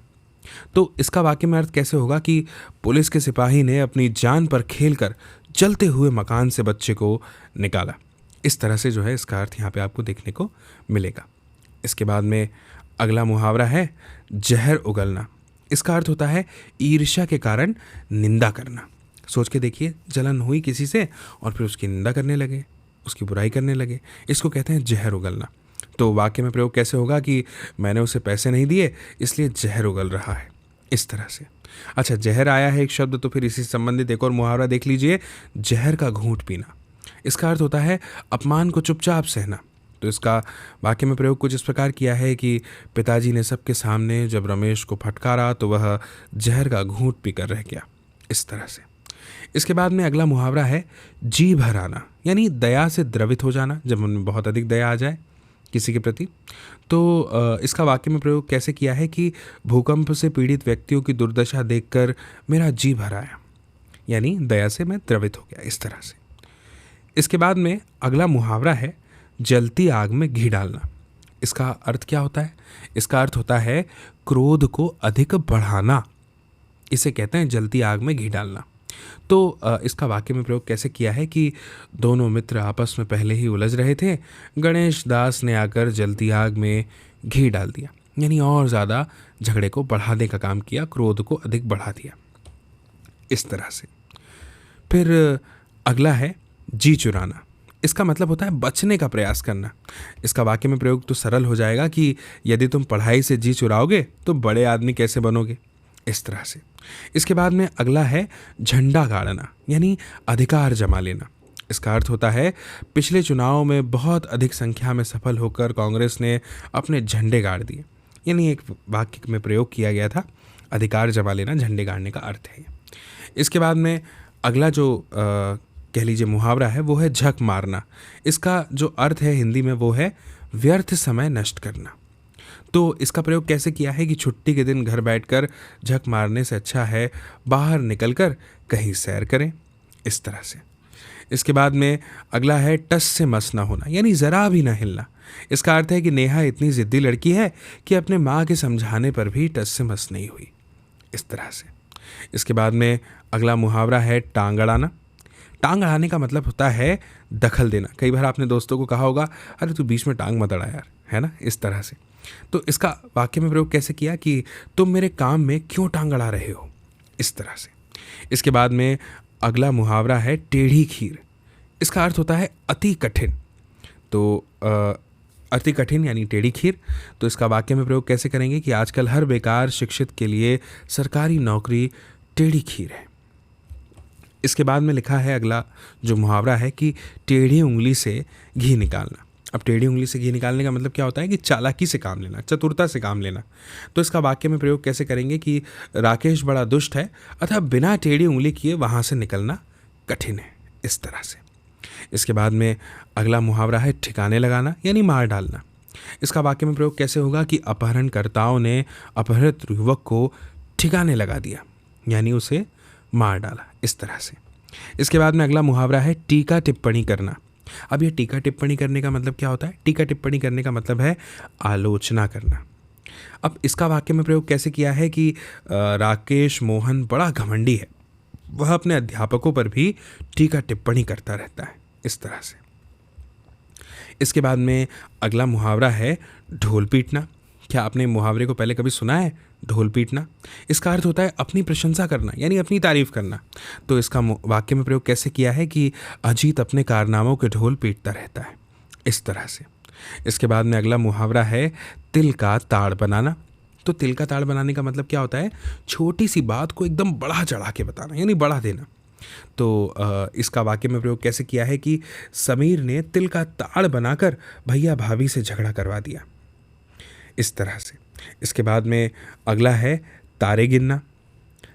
तो इसका वाक्य में अर्थ कैसे होगा कि पुलिस के सिपाही ने अपनी जान पर खेलकर जलते हुए मकान से बच्चे को निकाला। इस तरह से जो है इसका अर्थ यहाँ पे आपको देखने को मिलेगा। इसके बाद में अगला मुहावरा है जहर उगलना। इसका अर्थ होता है ईर्ष्या के कारण निंदा करना। सोच के देखिए, जलन हुई किसी से और फिर उसकी निंदा करने लगे, उसकी बुराई करने लगे, इसको कहते हैं जहर उगलना। तो वाक्य में प्रयोग कैसे होगा कि मैंने उसे पैसे नहीं दिए इसलिए जहर उगल रहा है, इस तरह से। अच्छा, जहर आया है एक शब्द, तो फिर इसी से संबंधित एक और मुहावरा देख लीजिए, जहर का घूंट पीना। इसका अर्थ होता है अपमान को चुपचाप सहना। तो इसका वाक्य में प्रयोग कुछ इस प्रकार किया है कि पिताजी ने सबके सामने जब रमेश को फटकारा तो वह जहर का घूंट पीकर रह गया, इस तरह से। इसके बाद में अगला मुहावरा है जी भर आना, यानी दया से द्रवित हो जाना, जब उनमें बहुत अधिक दया आ जाए किसी के प्रति। तो इसका वाक्य में प्रयोग कैसे किया है कि भूकंप से पीड़ित व्यक्तियों की दुर्दशा देखकर मेरा जी भर आया, यानी दया से मैं द्रवित हो गया, इस तरह से। इसके बाद में अगला मुहावरा है जलती आग में घी डालना। इसका अर्थ क्या होता है? इसका अर्थ होता है क्रोध को अधिक बढ़ाना, इसे कहते हैं जलती आग में घी डालना। तो इसका वाक्य में प्रयोग कैसे किया है कि दोनों मित्र आपस में पहले ही उलझ रहे थे, गणेश दास ने आकर जलती आग में घी डाल दिया, यानी और ज़्यादा झगड़े को बढ़ाने का काम किया, क्रोध को अधिक बढ़ा दिया, इस तरह से। फिर अगला है जी चुराना। इसका मतलब होता है बचने का प्रयास करना। इसका वाक्य में प्रयोग तो सरल हो जाएगा कि यदि तुम पढ़ाई से जी चुराओगे तो बड़े आदमी कैसे बनोगे, इस तरह से। इसके बाद में अगला है झंडा गाड़ना, यानी अधिकार जमा लेना। इसका अर्थ होता है पिछले चुनाव में बहुत अधिक संख्या में सफल होकर कांग्रेस ने अपने झंडे गाड़ दिए, यानी एक वाक्य में प्रयोग किया गया था, अधिकार जमा लेना, झंडे गाड़ने का अर्थ है। इसके बाद में अगला जो कह लीजिए मुहावरा है वो है झक मारना। इसका जो अर्थ है हिंदी में वो है व्यर्थ समय नष्ट करना। तो इसका प्रयोग कैसे किया है कि छुट्टी के दिन घर बैठकर झक मारने से अच्छा है बाहर निकलकर कहीं सैर करें, इस तरह से। इसके बाद में अगला है टस से मस ना होना, यानी ज़रा भी ना हिलना। इसका अर्थ है कि नेहा इतनी ज़िद्दी लड़की है कि अपने माँ के समझाने पर भी टस से मस नहीं हुई, इस तरह से। इसके बाद में अगला मुहावरा है टांग अड़ाना। टांग अड़ाने का मतलब होता है दखल देना। कई बार आपने दोस्तों को कहा होगा, अरे तू बीच में टांग मत अड़ा यार, है ना, इस तरह से। तो इसका वाक्य में प्रयोग कैसे किया कि तुम मेरे काम में क्यों टांग अड़ा रहे हो, इस तरह से। इसके बाद में अगला मुहावरा है टेढ़ी खीर। इसका अर्थ होता है अति कठिन। तो अति कठिन यानी टेढ़ी खीर। तो इसका वाक्य में प्रयोग कैसे करेंगे कि आजकल हर बेकार शिक्षित के लिए सरकारी नौकरी टेढ़ी खीर है। इसके बाद में लिखा है अगला जो मुहावरा है कि टेढ़ी उंगली से घी निकालना। अब टेढ़ी उंगली से घी निकालने का मतलब क्या होता है कि चालाकी से काम लेना, चतुरता से काम लेना। तो इसका वाक्य में प्रयोग कैसे करेंगे कि राकेश बड़ा दुष्ट है अतः बिना टेढ़ी उंगली किए वहाँ से निकलना कठिन है, इस तरह से। इसके बाद में अगला मुहावरा है ठिकाने लगाना यानी मार डालना। इसका वाक्य में प्रयोग कैसे होगा कि अपहरणकर्ताओं ने अपहृत युवक को ठिकाने लगा दिया, यानी उसे मार डाला, इस तरह से। इसके बाद में अगला मुहावरा है टीका टिप्पणी करना। अब ये टीका टिप्पणी करने का मतलब क्या होता है? टीका टिप्पणी करने का मतलब है आलोचना करना। अब इसका वाक्य में प्रयोग कैसे किया है कि राकेश मोहन बड़ा घमंडी है, वह अपने अध्यापकों पर भी टीका टिप्पणी करता रहता है, इस तरह से। इसके बाद में अगला मुहावरा है ढोल पीटना। क्या आपने मुहावरे को पहले कभी सुना है? ढोल पीटना। इसका अर्थ होता है अपनी प्रशंसा करना यानी अपनी तारीफ करना। तो इसका वाक्य में प्रयोग कैसे किया है कि अजीत अपने कारनामों के ढोल पीटता रहता है, इस तरह से। इसके बाद में अगला मुहावरा है तिल का ताड़ बनाना। तो तिल का ताड़ बनाने का मतलब क्या होता है? छोटी सी बात को एकदम बढ़ा चढ़ा के बताना यानी बढ़ा देना। तो इसका वाक्य में प्रयोग कैसे किया है कि समीर ने तिल का ताड़ बनाकर भैया भाभी से झगड़ा करवा दिया, इस तरह से। इसके बाद में अगला है तारे गिनना।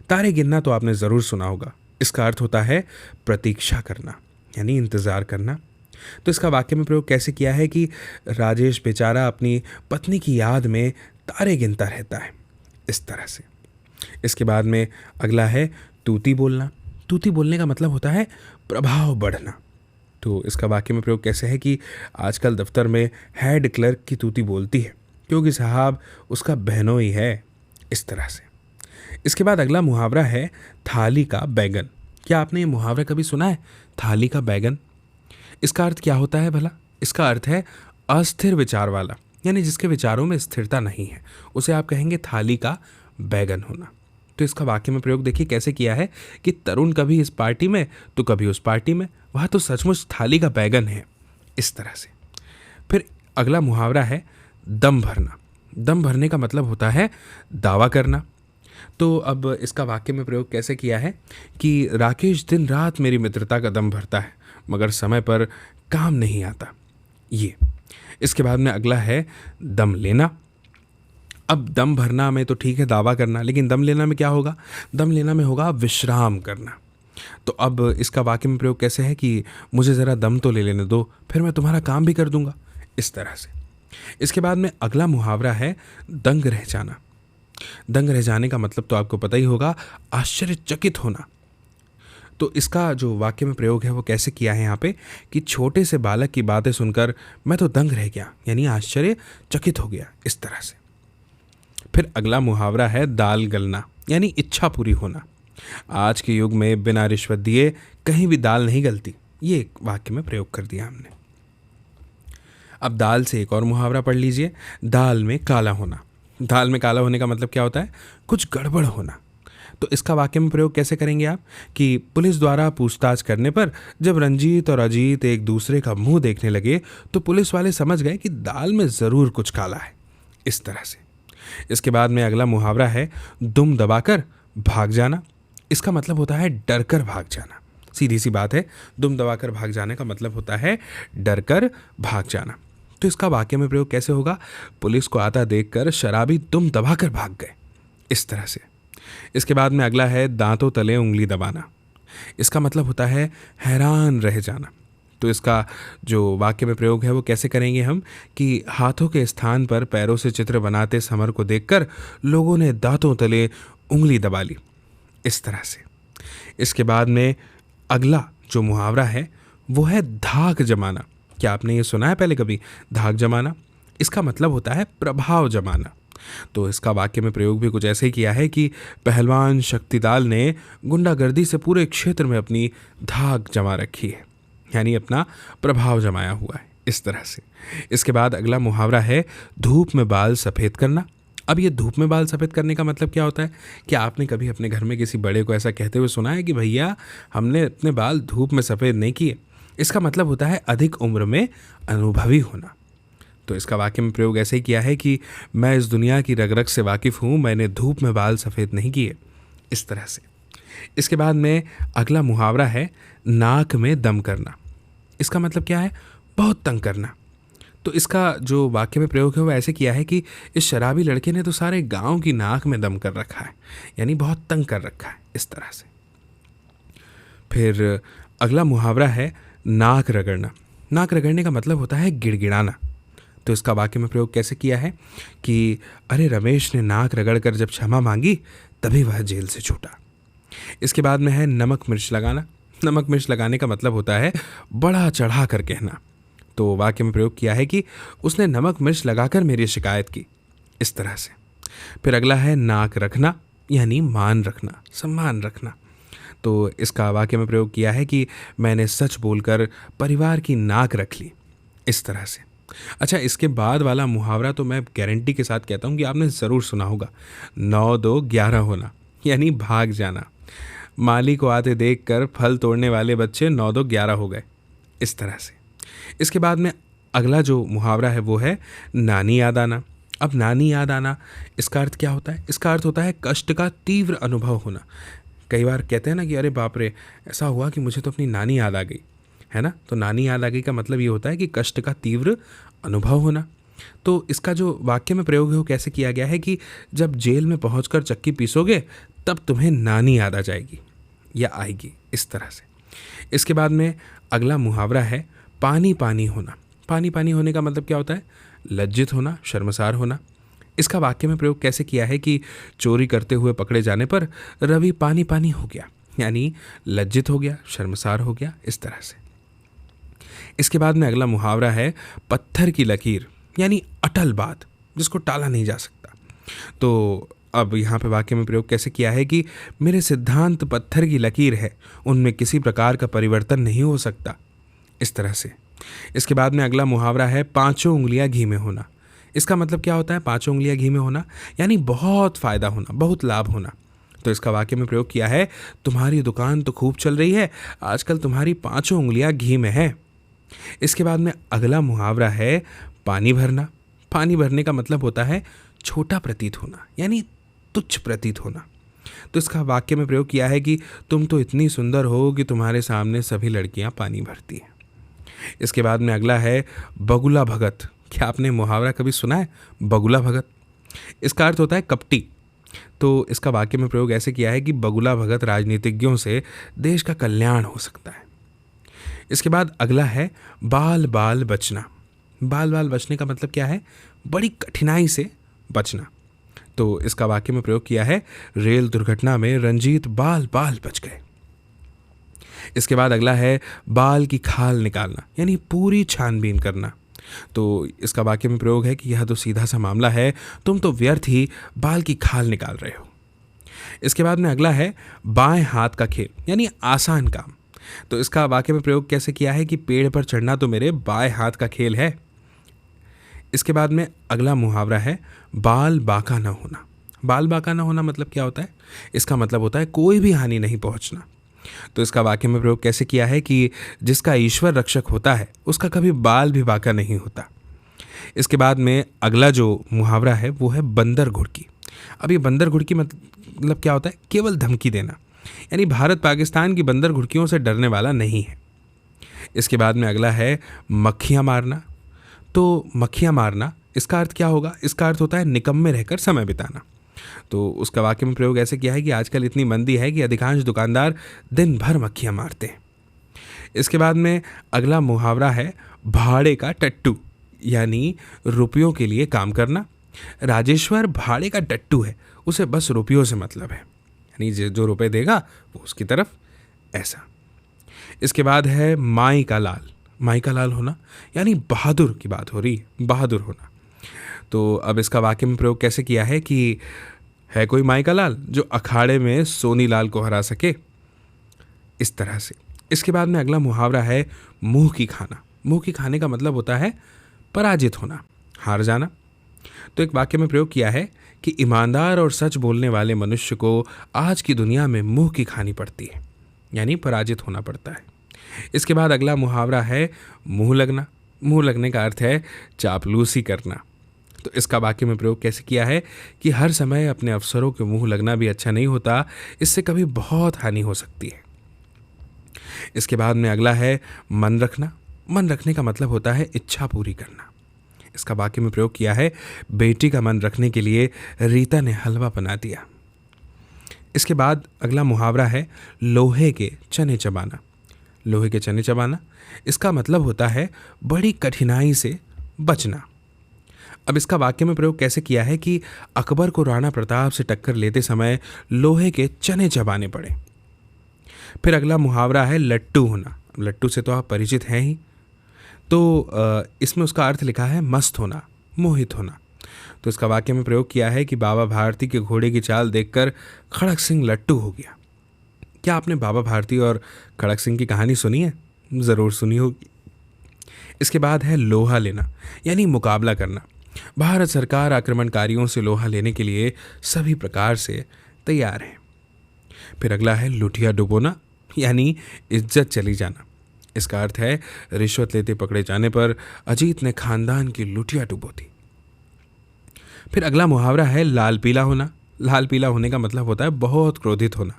तारे गिनना तो आपने ज़रूर सुना होगा। इसका अर्थ होता है प्रतीक्षा करना यानी इंतज़ार करना। तो इसका वाक्य में प्रयोग कैसे किया है कि राजेश बेचारा अपनी पत्नी की याद में तारे गिनता रहता है, इस तरह से। इसके बाद में अगला है तूती बोलना। तूती बोलने का मतलब होता है प्रभाव बढ़ना। तो इसका वाक्य में प्रयोग कैसे है कि आजकल दफ्तर में हेड क्लर्क की तूती बोलती है क्योंकि साहब उसका बहनोई है, इस तरह से। इसके बाद अगला मुहावरा है थाली का बैगन। क्या आपने ये मुहावरा कभी सुना है? थाली का बैगन। इसका अर्थ क्या होता है भला? इसका अर्थ है अस्थिर विचार वाला, यानी जिसके विचारों में स्थिरता नहीं है, उसे आप कहेंगे थाली का बैगन होना। तो इसका वाक्य में प्रयोग देखिए कैसे किया है कि तरुण कभी इस पार्टी में तो कभी उस पार्टी में, वह तो सचमुच थाली का बैगन है, इस तरह से। फिर अगला मुहावरा है दम भरना। दम भरने का मतलब होता है दावा करना। तो अब इसका वाक्य में प्रयोग कैसे किया है कि राकेश दिन रात मेरी मित्रता का दम भरता है मगर समय पर काम नहीं आता, ये। इसके बाद में अगला है दम लेना। अब दम भरना में तो ठीक है दावा करना, लेकिन दम लेना में क्या होगा? दम लेना में होगा विश्राम करना। तो अब इसका वाक्य में प्रयोग कैसे है कि मुझे ज़रा दम तो ले लेने दो, फिर मैं तुम्हारा काम भी कर दूंगा, इस तरह से। इसके बाद में अगला मुहावरा है दंग रह जाना। दंग रह जाने का मतलब तो आपको पता ही होगा, आश्चर्यचकित होना। तो इसका जो वाक्य में प्रयोग है वो कैसे किया है यहाँ पे कि छोटे से बालक की बातें सुनकर मैं तो दंग रह गया यानी आश्चर्यचकित हो गया, इस तरह से। फिर अगला मुहावरा है दाल गलना यानी इच्छा पूरी होना। आज के युग में बिना रिश्वत दिए कहीं भी दाल नहीं गलती, ये एक वाक्य में प्रयोग कर दिया हमने। अब दाल से एक और मुहावरा पढ़ लीजिए, दाल में काला होना। दाल में काला होने का मतलब क्या होता है? कुछ गड़बड़ होना। तो इसका वाक्य में प्रयोग कैसे करेंगे आप कि पुलिस द्वारा पूछताछ करने पर जब रंजीत और अजीत एक दूसरे का मुंह देखने लगे तो पुलिस वाले समझ गए कि दाल में ज़रूर कुछ काला है, इस तरह से। इसके बाद में अगला मुहावरा है दुम दबाकर भाग जाना। इसका मतलब होता है डर कर भाग जाना। सीधी सी बात है, दुम दबाकर भाग जाने का मतलब होता है डर कर भाग जाना। तो इसका वाक्य में प्रयोग कैसे होगा? पुलिस को आता देखकर शराबी दुम दबाकर भाग गए, इस तरह से। इसके बाद में अगला है दांतों तले उंगली दबाना। इसका मतलब होता है हैरान रह जाना। तो इसका जो वाक्य में प्रयोग है वो कैसे करेंगे हम कि हाथों के स्थान पर पैरों से चित्र बनाते समर को देखकर लोगों ने दांतों तले उंगली दबा ली, इस तरह से। इसके बाद में अगला जो मुहावरा है वो है धाक जमाना। क्या आपने ये सुना है पहले कभी, धाक जमाना? इसका मतलब होता है प्रभाव जमाना। तो इसका वाक्य में प्रयोग भी कुछ ऐसे ही किया है कि पहलवान शक्तिलाल ने गुंडागर्दी से पूरे क्षेत्र में अपनी धाक जमा रखी है, यानी अपना प्रभाव जमाया हुआ है, इस तरह से। इसके बाद अगला मुहावरा है धूप में बाल सफ़ेद करना। अब ये धूप में बाल सफ़ेद करने का मतलब क्या होता है? क्या आपने कभी अपने घर में किसी बड़े को ऐसा कहते हुए सुना है कि भैया हमने अपने बाल धूप में सफ़ेद नहीं किए? इसका मतलब होता है अधिक उम्र में अनुभवी होना। तो इसका वाक्य में प्रयोग ऐसे ही किया है कि मैं इस दुनिया की रग रग से वाकिफ़ हूँ, मैंने धूप में बाल सफ़ेद नहीं किए, इस तरह से। इसके बाद में अगला मुहावरा है नाक में दम करना। इसका मतलब क्या है? बहुत तंग करना। तो इसका जो वाक्य में प्रयोग है वो ऐसे किया है कि इस शराबी लड़के ने तो सारे गांव की नाक में दम कर रखा है, यानी बहुत तंग कर रखा है, इस तरह से। फिर अगला मुहावरा है नाक रगड़ना। नाक रगड़ने का मतलब होता है गिड़गिड़ाना। तो इसका वाक्य में प्रयोग कैसे किया है कि अरे रमेश ने नाक रगड़कर जब क्षमा मांगी तभी वह जेल से छूटा। इसके बाद में है नमक मिर्च लगाना। नमक मिर्च लगाने का मतलब होता है बड़ा चढ़ा कर कहना। तो वाक्य में प्रयोग किया है कि उसने नमक मिर्च लगाकर मेरी शिकायत की, इस तरह से। फिर अगला है नाक रखना, यानी मान रखना, सम्मान रखना। तो इसका वाक्य में प्रयोग किया है कि मैंने सच बोलकर परिवार की नाक रख ली, इस तरह से। अच्छा, इसके बाद वाला मुहावरा तो मैं गारंटी के साथ कहता हूँ कि आपने ज़रूर सुना होगा, 9 2 11 होना, यानी भाग जाना। माली को आते देखकर फल तोड़ने वाले बच्चे 9 2 11 हो गए, इस तरह से। इसके बाद में अगला जो मुहावरा है वो है नानी याद आना। अब नानी याद आना, इसका अर्थ क्या होता है? इसका अर्थ होता है कष्ट का तीव्र अनुभव होना। कई बार कहते हैं ना कि अरे बाप रे, ऐसा हुआ कि मुझे तो अपनी नानी याद आ गई, है ना? तो नानी याद आ गई का मतलब ये होता है कि कष्ट का तीव्र अनुभव होना। तो इसका जो वाक्य में प्रयोग है वो कैसे किया गया है कि जब जेल में पहुंचकर चक्की पीसोगे तब तुम्हें नानी याद आ जाएगी या आएगी, इस तरह से। इसके बाद में अगला मुहावरा है पानी पानी होना। पानी पानी होने का मतलब क्या होता है? लज्जित होना, शर्मसार होना। इसका वाक्य में प्रयोग कैसे किया है कि चोरी करते हुए पकड़े जाने पर रवि पानी पानी हो गया, यानी लज्जित हो गया, शर्मसार हो गया, इस तरह से। इसके बाद में अगला मुहावरा है पत्थर की लकीर, यानी अटल बात जिसको टाला नहीं जा सकता। तो अब यहाँ पे वाक्य में प्रयोग कैसे किया है कि मेरे सिद्धांत पत्थर की लकीर है, उनमें किसी प्रकार का परिवर्तन नहीं हो सकता, इस तरह से। इसके बाद में अगला मुहावरा है पांचों उंगलियां घी में होना। इसका मतलब क्या होता है? पांचों उंगलियां घी में होना, यानी बहुत फ़ायदा होना, बहुत लाभ होना। तो इसका वाक्य में प्रयोग किया है तुम्हारी दुकान तो खूब चल रही है, आजकल तुम्हारी पांचों उंगलियां घी में है। इसके बाद में अगला मुहावरा है पानी भरना। पानी भरने का मतलब होता है छोटा प्रतीत होना, यानी तुच्छ प्रतीत होना। तो इसका वाक्य में प्रयोग किया है कि तुम तो इतनी सुंदर हो कि तुम्हारे सामने सभी लड़कियां पानी भरती हैं। इसके बाद में अगला है बगुला भगत। क्या आपने मुहावरा कभी सुना है, बगुला भगत? इसका अर्थ होता है कपटी। तो इसका वाक्य में प्रयोग ऐसे किया है कि बगुला भगत राजनीतिज्ञों से देश का कल्याण हो सकता है। इसके बाद अगला है बाल बाल बचना। बाल बाल बचने का मतलब क्या है? बड़ी कठिनाई से बचना। तो इसका वाक्य में प्रयोग किया है रेल दुर्घटना में रंजीत बाल बाल बच गए। इसके बाद अगला है बाल की खाल निकालना, यानी पूरी छानबीन करना। तो इसका वाक्य में प्रयोग है कि यह तो सीधा सा मामला है, तुम तो व्यर्थ ही बाल की खाल निकाल रहे हो। इसके बाद में अगला है बाएं हाथ का खेल, यानी आसान काम। तो इसका वाक्य में प्रयोग कैसे किया है कि पेड़ पर चढ़ना तो मेरे बाएं हाथ का खेल है। इसके बाद में अगला मुहावरा है बाल बांका न होना। बाल बांका न होना मतलब क्या होता है? इसका मतलब होता है कोई भी हानि नहीं पहुंचना। तो इसका वाक्य में प्रयोग कैसे किया है कि जिसका ईश्वर रक्षक होता है उसका कभी बाल भी बांका नहीं होता। इसके बाद में अगला जो मुहावरा है वो है बंदर घुड़की। अब ये बंदर घुड़की मतलब क्या होता है? केवल धमकी देना, यानी भारत पाकिस्तान की बंदर घुड़कियों से डरने वाला नहीं है। इसके बाद में अगला है मक्खियाँ मारना। तो मक्खियाँ मारना, इसका अर्थ क्या होगा? इसका अर्थ होता है निकम्मे रहकर समय बिताना। तो उसका वाक्य में प्रयोग ऐसे किया है कि आजकल इतनी मंदी है कि अधिकांश दुकानदार दिन भर मक्खियाँ मारते हैं। इसके बाद में अगला मुहावरा है भाड़े का टट्टू, यानी रुपयों के लिए काम करना। राजेश्वर भाड़े का टट्टू है, उसे बस रुपयों से मतलब है, यानी जो रुपए देगा वो उसकी तरफ, ऐसा। इसके बाद है माई का लाल। माई का लाल होना यानी बहादुर की बात हो रही है, बहादुर होना। तो अब इसका वाक्य में प्रयोग कैसे किया है कि है कोई माई का लाल जो अखाड़े में सोनी लाल को हरा सके, इस तरह से। इसके बाद में अगला मुहावरा है मुंह की खाना। मुंह की खाने का मतलब होता है पराजित होना, हार जाना। तो एक वाक्य में प्रयोग किया है कि ईमानदार और सच बोलने वाले मनुष्य को आज की दुनिया में मुंह की खानी पड़ती है, यानी पराजित होना पड़ता है। इसके बाद अगला मुहावरा है मुंह लगना। मुंह लगने का अर्थ है चापलूसी करना। तो इसका वाक्य में प्रयोग कैसे किया है कि हर समय अपने अफसरों के मुंह लगना भी अच्छा नहीं होता, इससे कभी बहुत हानि हो सकती है। इसके बाद में अगला है मन रखना। मन रखने का मतलब होता है इच्छा पूरी करना। इसका वाक्य में प्रयोग किया है बेटी का मन रखने के लिए रीता ने हलवा बना दिया। इसके बाद अगला मुहावरा है लोहे के चने चबाना। लोहे के चने चबाना, इसका मतलब होता है बड़ी कठिनाई से बचना। अब इसका वाक्य में प्रयोग कैसे किया है कि अकबर को राणा प्रताप से टक्कर लेते समय लोहे के चने चबाने पड़े। फिर अगला मुहावरा है लट्टू होना। लट्टू से तो आप परिचित हैं ही, तो इसमें उसका अर्थ लिखा है मस्त होना, मोहित होना। तो इसका वाक्य में प्रयोग किया है कि बाबा भारती के घोड़े की चाल देखकर खड़क सिंह लट्टू हो गया। क्या आपने बाबा भारती और खड़क सिंह की कहानी सुनी है? ज़रूर सुनी होगी। इसके बाद है लोहा लेना, यानी मुकाबला करना। भारत सरकार आक्रमणकारियों से लोहा लेने के लिए सभी प्रकार से तैयार है। फिर अगला है लुटिया डुबोना, यानी इज्जत चली जाना। इसका अर्थ है रिश्वत लेते पकड़े जाने पर अजीत ने खानदान की लुटिया डुबो दी। फिर अगला मुहावरा है लाल पीला होना। लाल पीला होने का मतलब होता है बहुत क्रोधित होना।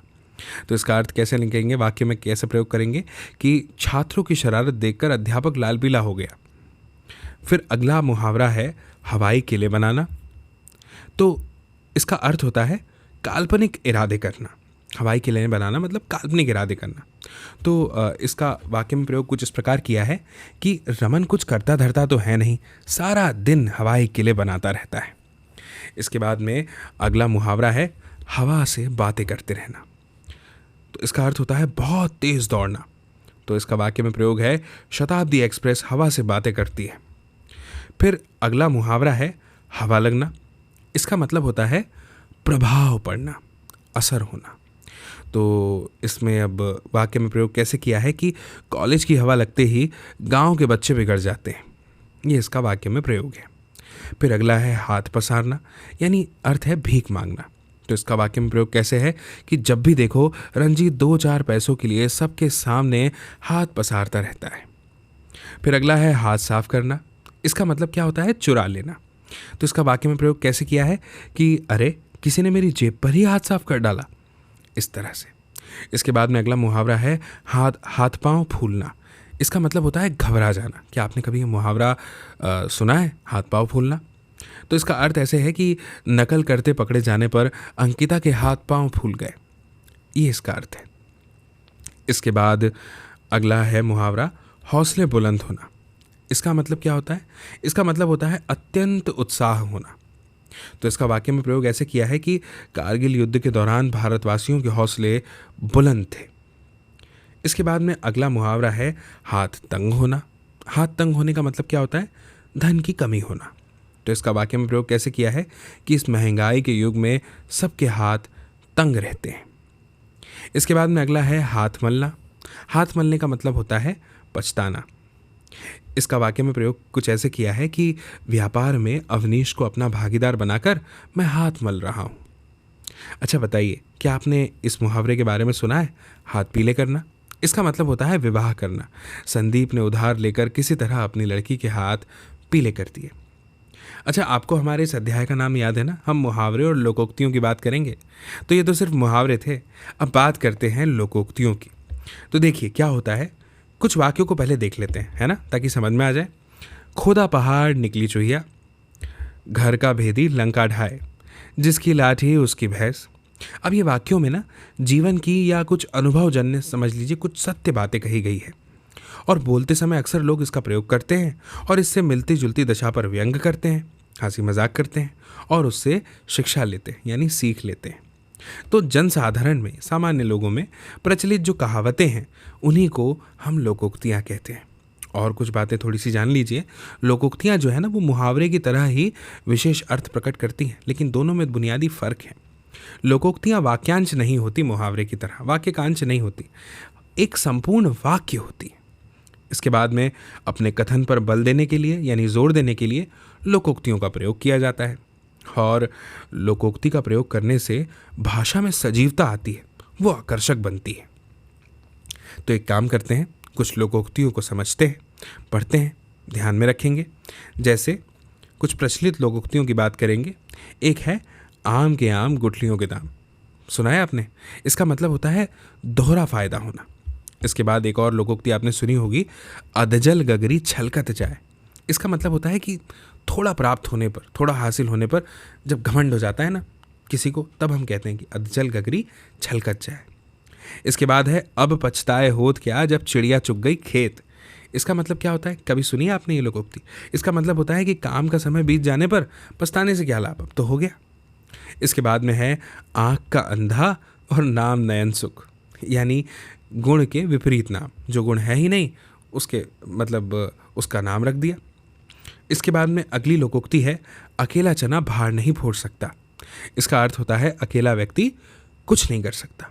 तो इसका अर्थ कैसे लिखेंगे, वाक्य में कैसे प्रयोग करेंगे कि छात्रों की शरारत देखकर अध्यापक लाल पीला हो गया। फिर अगला मुहावरा है हवाई किले बनाना। तो इसका अर्थ होता है काल्पनिक इरादे करना। हवाई किले बनाना मतलब काल्पनिक इरादे करना। तो इसका वाक्य में प्रयोग कुछ इस प्रकार किया है कि रमन कुछ करता धरता तो है नहीं, सारा दिन हवाई किले बनाता रहता है। इसके बाद में अगला मुहावरा है हवा से बातें करते रहना। तो इसका अर्थ होता है बहुत तेज दौड़ना। तो इसका वाक्य में प्रयोग है शताब्दी एक्सप्रेस हवा से बातें करती है। फिर अगला मुहावरा है हवा लगना। इसका मतलब होता है प्रभाव पड़ना, असर होना। तो इसमें अब वाक्य में प्रयोग कैसे किया है कि कॉलेज की हवा लगते ही गांव के बच्चे बिगड़ जाते हैं। ये इसका वाक्य में प्रयोग है। फिर अगला है हाथ पसारना, यानी अर्थ है भीख मांगना। तो इसका वाक्य में प्रयोग कैसे है कि जब भी देखो रंजीत 2-4 पैसों के लिए सबके सामने हाथ पसारता रहता है। फिर अगला है हाथ साफ करना। इसका मतलब क्या होता है चुरा लेना। तो इसका वाक्य में प्रयोग कैसे किया है कि अरे किसी ने मेरी जेब पर ही हाथ साफ कर डाला, इस तरह से। इसके बाद में अगला मुहावरा है हाथ पांव फूलना। इसका मतलब होता है घबरा जाना। क्या आपने कभी ये मुहावरा सुना है, हाथ पांव फूलना? तो इसका अर्थ ऐसे है कि नकल करते पकड़े जाने पर अंकिता के हाथ पांव फूल गए, ये इसका अर्थ है। इसके बाद अगला है मुहावरा हौसले बुलंद होना। इसका मतलब क्या होता है? इसका मतलब होता है अत्यंत उत्साह होना। तो इसका वाक्य में प्रयोग ऐसे किया है कि कारगिल युद्ध के दौरान भारतवासियों के हौसले बुलंद थे। इसके बाद में अगला मुहावरा है हाथ तंग होना। हाथ तंग होने का मतलब क्या होता है? धन की कमी होना। तो इसका वाक्य में प्रयोग कैसे किया है कि इस महंगाई के युग में सबके हाथ तंग रहते हैं। इसके बाद में अगला है हाथ मलना। हाथ मलने का मतलब होता है पछताना। इसका वाक्य में प्रयोग कुछ ऐसे किया है कि व्यापार में अवनीश को अपना भागीदार बनाकर मैं हाथ मल रहा हूँ। अच्छा बताइए, क्या आपने इस मुहावरे के बारे में सुना है, हाथ पीले करना? इसका मतलब होता है विवाह करना। संदीप ने उधार लेकर किसी तरह अपनी लड़की के हाथ पीले कर दिए। अच्छा, आपको हमारे इस अध्याय का नाम याद है ना? हम मुहावरे और लोकोक्तियों की बात करेंगे। तो ये तो सिर्फ मुहावरे थे, अब बात करते हैं लोकोक्तियों की। तो देखिए क्या होता है, कुछ वाक्यों को पहले देख लेते हैं, है ना, ताकि समझ में आ जाए। खोदा पहाड़ निकली चुहिया, घर का भेदी लंका ढाए, जिसकी लाठी उसकी भैंस। अब ये वाक्यों में ना जीवन की या कुछ अनुभवजन्य समझ लीजिए कुछ सत्य बातें कही गई है, और बोलते समय अक्सर लोग इसका प्रयोग करते हैं और इससे मिलती जुलती दशा पर व्यंग करते हैं, हंसी मजाक करते हैं और उससे शिक्षा लेते हैं यानी सीख लेते हैं। तो जनसाधारण में, सामान्य लोगों में प्रचलित जो कहावतें हैं उन्हीं को हम लोकोक्तियाँ कहते हैं। और कुछ बातें थोड़ी सी जान लीजिए। लोकोक्तियाँ जो है ना वो मुहावरे की तरह ही विशेष अर्थ प्रकट करती हैं, लेकिन दोनों में बुनियादी फर्क है। लोकोक्तियाँ वाक्यांश नहीं होती, मुहावरे की तरह वाक्यकांश नहीं होती, एक संपूर्ण वाक्य होती है। इसके बाद में अपने कथन पर बल देने के लिए यानी जोर देने के लिए लोकोक्तियों का प्रयोग किया जाता है, और लोकोक्ति का प्रयोग करने से भाषा में सजीवता आती है, वो आकर्षक बनती है। तो एक काम करते हैं, कुछ लोकोक्तियों को समझते हैं, पढ़ते हैं, ध्यान में रखेंगे। जैसे कुछ प्रचलित लोकोक्तियों की बात करेंगे। एक है आम के आम गुठलियों के दाम, सुना है आपने? इसका मतलब होता है दोहरा फायदा होना। इसके बाद एक और लोकोक्ति आपने सुनी होगी, अधजल गगरी छलकत जाए। इसका मतलब होता है कि थोड़ा प्राप्त होने पर, थोड़ा हासिल होने पर जब घमंड हो जाता है ना किसी को, तब हम कहते हैं कि अधजल गगरी छलकत जाए। इसके बाद है अब पछताए होत क्या जब चिड़िया चुग गई खेत। इसका मतलब क्या होता है? कभी सुनी आपने ये लोकोक्ति? इसका मतलब होता है कि काम का समय बीत जाने पर पछताने से क्या लाभ, अब तो हो गया। इसके बाद में है आँख का अंधा और नाम नयन सुख, यानी गुण के विपरीत नाम, जो गुण है ही नहीं उसके मतलब उसका नाम रख दिया। इसके बाद में अगली लोकोक्ति है अकेला चना भार नहीं फोड़ सकता। इसका अर्थ होता है अकेला व्यक्ति कुछ नहीं कर सकता।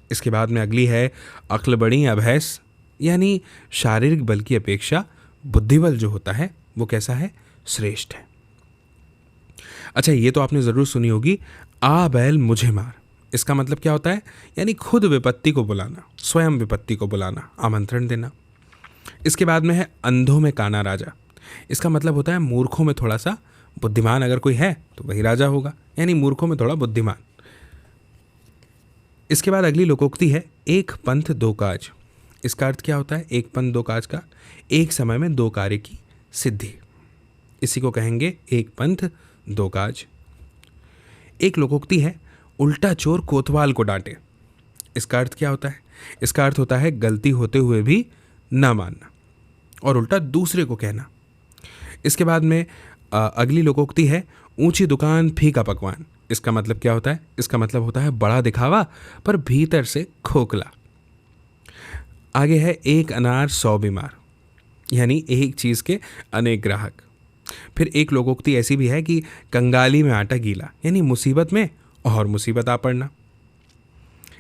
इसके बाद में अगली है अक्ल बड़ी अभैस, यानी शारीरिक बल की अपेक्षा बुद्धिबल जो होता है वो कैसा है? श्रेष्ठ है। अच्छा, ये तो आपने ज़रूर सुनी होगी, आ बैल मुझे मार। इसका मतलब क्या होता है? यानी खुद विपत्ति को बुलाना, स्वयं विपत्ति को बुलाना, आमंत्रण देना। इसके बाद में है अंधों में काना राजा। इसका मतलब होता है मूर्खों में थोड़ा सा बुद्धिमान अगर कोई है तो वही राजा होगा, यानी मूर्खों में थोड़ा बुद्धिमान। इसके बाद अगली लोकोक्ति है एक पंथ दो काज। इसका अर्थ क्या होता है? एक पंथ दो काज का, एक समय में दो कार्य की सिद्धि, इसी को कहेंगे एक पंथ दो काज। एक लोकोक्ति है उल्टा चोर कोतवाल को डांटे। इसका अर्थ क्या होता है? इसका अर्थ होता है गलती होते हुए भी ना मानना और उल्टा दूसरे को कहना। इसके बाद में अगली लोकोक्ति है ऊंची दुकान फीका पकवान। इसका मतलब क्या होता है? इसका मतलब होता है बड़ा दिखावा पर भीतर से खोखला। आगे है एक अनार 100 बीमार, यानी एक चीज़ के अनेक ग्राहक। फिर एक लोकोक्ति ऐसी भी है कि कंगाली में आटा गीला, यानी मुसीबत में और मुसीबत आ पड़ना।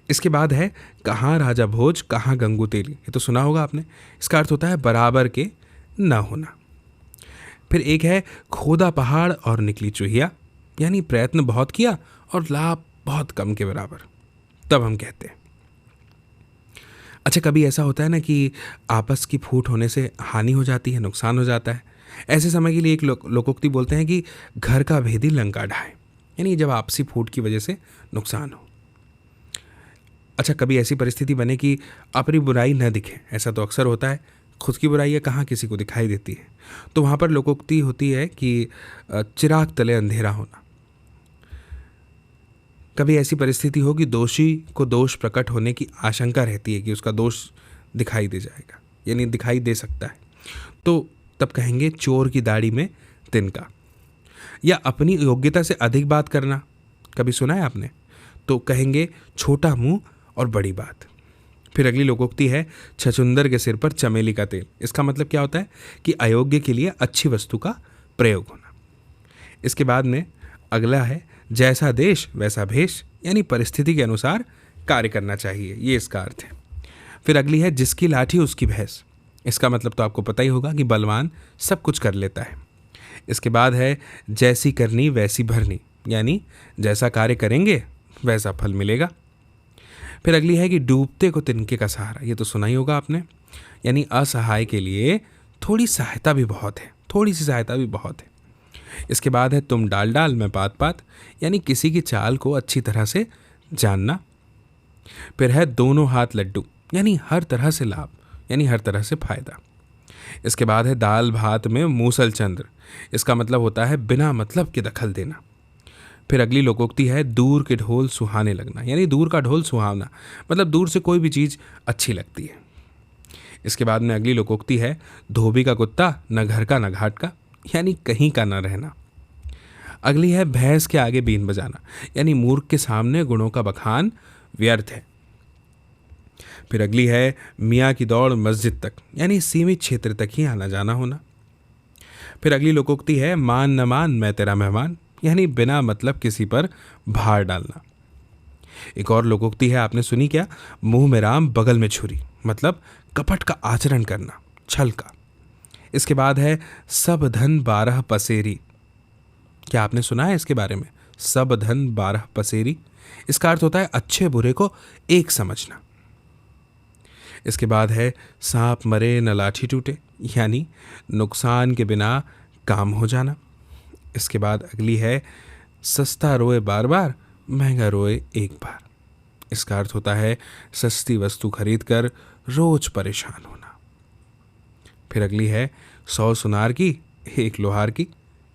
इसके बाद है कहाँ राजा भोज कहाँ गंगू तेली। ये तो सुना होगा आपने। इसका अर्थ होता है बराबर के ना होना। फिर एक है खोदा पहाड़ और निकली चूहिया, यानी प्रयत्न बहुत किया और लाभ बहुत कम के बराबर, तब हम कहते हैं। अच्छा, कभी ऐसा होता है ना कि आपस की फूट होने से हानि हो जाती है, नुकसान हो जाता है। ऐसे समय के लिए एक लोकोक्ति बोलते हैं कि घर का भेदी लंका ढाए, यानी जब आपसी फूट की वजह से नुकसान हो। अच्छा, कभी ऐसी परिस्थिति बने कि अपनी बुराई न दिखे, ऐसा तो अक्सर होता है, खुद की बुराई कहाँ किसी को दिखाई देती है, तो वहाँ पर लोकोक्ति होती है कि चिराग तले अंधेरा होना। कभी ऐसी परिस्थिति हो कि दोषी को दोष प्रकट होने की आशंका रहती है कि उसका दोष दिखाई दे जाएगा, यानी दिखाई दे सकता है, तो तब कहेंगे चोर की दाढ़ी में तिनका। या अपनी योग्यता से अधिक बात करना, कभी सुना है आपने? तो कहेंगे छोटा मुंह और बड़ी बात। फिर अगली लोकोक्ति है छछुंदर के सिर पर चमेली का तेल। इसका मतलब क्या होता है? कि अयोग्य के लिए अच्छी वस्तु का प्रयोग होना। इसके बाद में अगला है जैसा देश वैसा भेष, यानी परिस्थिति के अनुसार कार्य करना चाहिए, ये इसका अर्थ है। फिर अगली है जिसकी लाठी उसकी भैंस। इसका मतलब तो आपको पता ही होगा कि बलवान सब कुछ कर लेता है। इसके बाद है जैसी करनी वैसी भरनी, यानी जैसा कार्य करेंगे वैसा फल मिलेगा। फिर अगली है कि डूबते को तिनके का सहारा। ये तो सुना ही होगा आपने, यानी असहाय के लिए थोड़ी सहायता भी बहुत है, थोड़ी सी सहायता भी बहुत है। इसके बाद है तुम डाल डाल मैं पात पात, यानी किसी की चाल को अच्छी तरह से जानना। फिर है दोनों हाथ लड्डू, यानी हर तरह से लाभ, यानी हर तरह से फायदा। इसके बाद है दाल भात में मूसल चंद्र। इसका मतलब होता है बिना मतलब के दखल देना। फिर अगली लोकोक्ति है दूर के ढोल सुहाने लगना, यानी दूर का ढोल सुहावना, मतलब दूर से कोई भी चीज़ अच्छी लगती है। इसके बाद में अगली लोकोक्ति है धोबी का कुत्ता न घर का न घाट का, यानी कहीं का न रहना। अगली है भैंस के आगे बीन बजाना, यानी मूर्ख के सामने गुणों का बखान व्यर्थ है। फिर अगली है मियाँ की दौड़ मस्जिद तक, यानी सीमित क्षेत्र तक ही आना जाना होना। फिर अगली लोकोक्ति है मान न मान मैं तेरा मेहमान, यानी बिना मतलब किसी पर भार डालना। एक और लोकोक्ति है, आपने सुनी क्या, मुंह में राम बगल में छुरी, मतलब कपट का आचरण करना, छल का। इसके बाद है सब धन 12 पसेरी। क्या आपने सुना है इसके बारे में, सब धन 12 पसेरी? इसका अर्थ होता है अच्छे बुरे को एक समझना। इसके बाद है सांप मरे न लाठी टूटे, यानी नुकसान के बिना काम हो जाना। इसके बाद अगली है सस्ता रोए बार बार महंगा रोए एक बार। इसका अर्थ होता है सस्ती वस्तु खरीद कर रोज परेशान होना। फिर अगली है 100 सुनार की 1 लोहार की।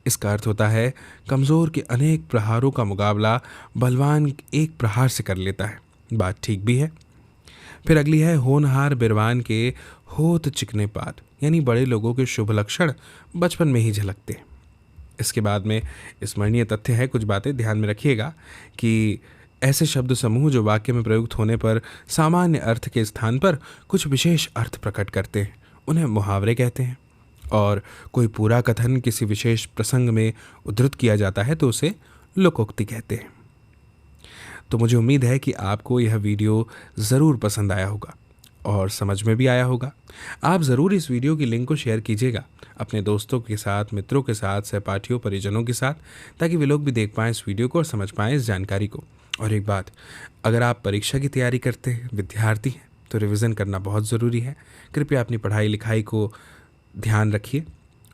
इसका अर्थ होता है कमज़ोर के अनेक प्रहारों का मुकाबला बलवान एक प्रहार से कर लेता है। बात ठीक भी है। फिर अगली है होनहार बिरवान के होत चिकने पात, यानी बड़े लोगों के शुभ लक्षण बचपन में ही झलकते हैं। इसके बाद में स्मरणीय तथ्य है, कुछ बातें ध्यान में रखिएगा कि ऐसे शब्द समूह जो वाक्य में प्रयुक्त होने पर सामान्य अर्थ के स्थान पर कुछ विशेष अर्थ प्रकट करते हैं, उन्हें मुहावरे कहते हैं। और कोई पूरा कथन किसी विशेष प्रसंग में उद्धृत किया जाता है तो उसे लोकोक्ति कहते हैं। तो मुझे उम्मीद है कि आपको यह वीडियो ज़रूर पसंद आया होगा और समझ में भी आया होगा। आप ज़रूर इस वीडियो की लिंक को शेयर कीजिएगा अपने दोस्तों के साथ, मित्रों के साथ, सहपाठियों, परिजनों के साथ, ताकि वे लोग भी देख पाएँ इस वीडियो को और समझ पाएँ इस जानकारी को। और एक बात, अगर आप परीक्षा की तैयारी करते हैं, विद्यार्थी हैं, तो रिवीजन करना बहुत ज़रूरी है। कृपया अपनी पढ़ाई लिखाई को ध्यान रखिए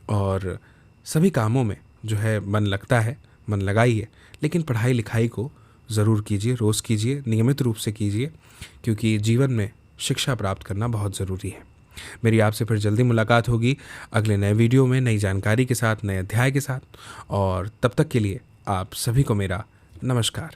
और सभी कामों में जो है मन लगता है, मन लगाइए, लेकिन पढ़ाई लिखाई को ज़रूर कीजिए, रोज़ कीजिए, नियमित रूप से कीजिए, क्योंकि जीवन में शिक्षा प्राप्त करना बहुत ज़रूरी है। मेरी आपसे फिर जल्दी मुलाकात होगी अगले नए वीडियो में, नई जानकारी के साथ, नए अध्याय के साथ। और तब तक के लिए आप सभी को मेरा नमस्कार।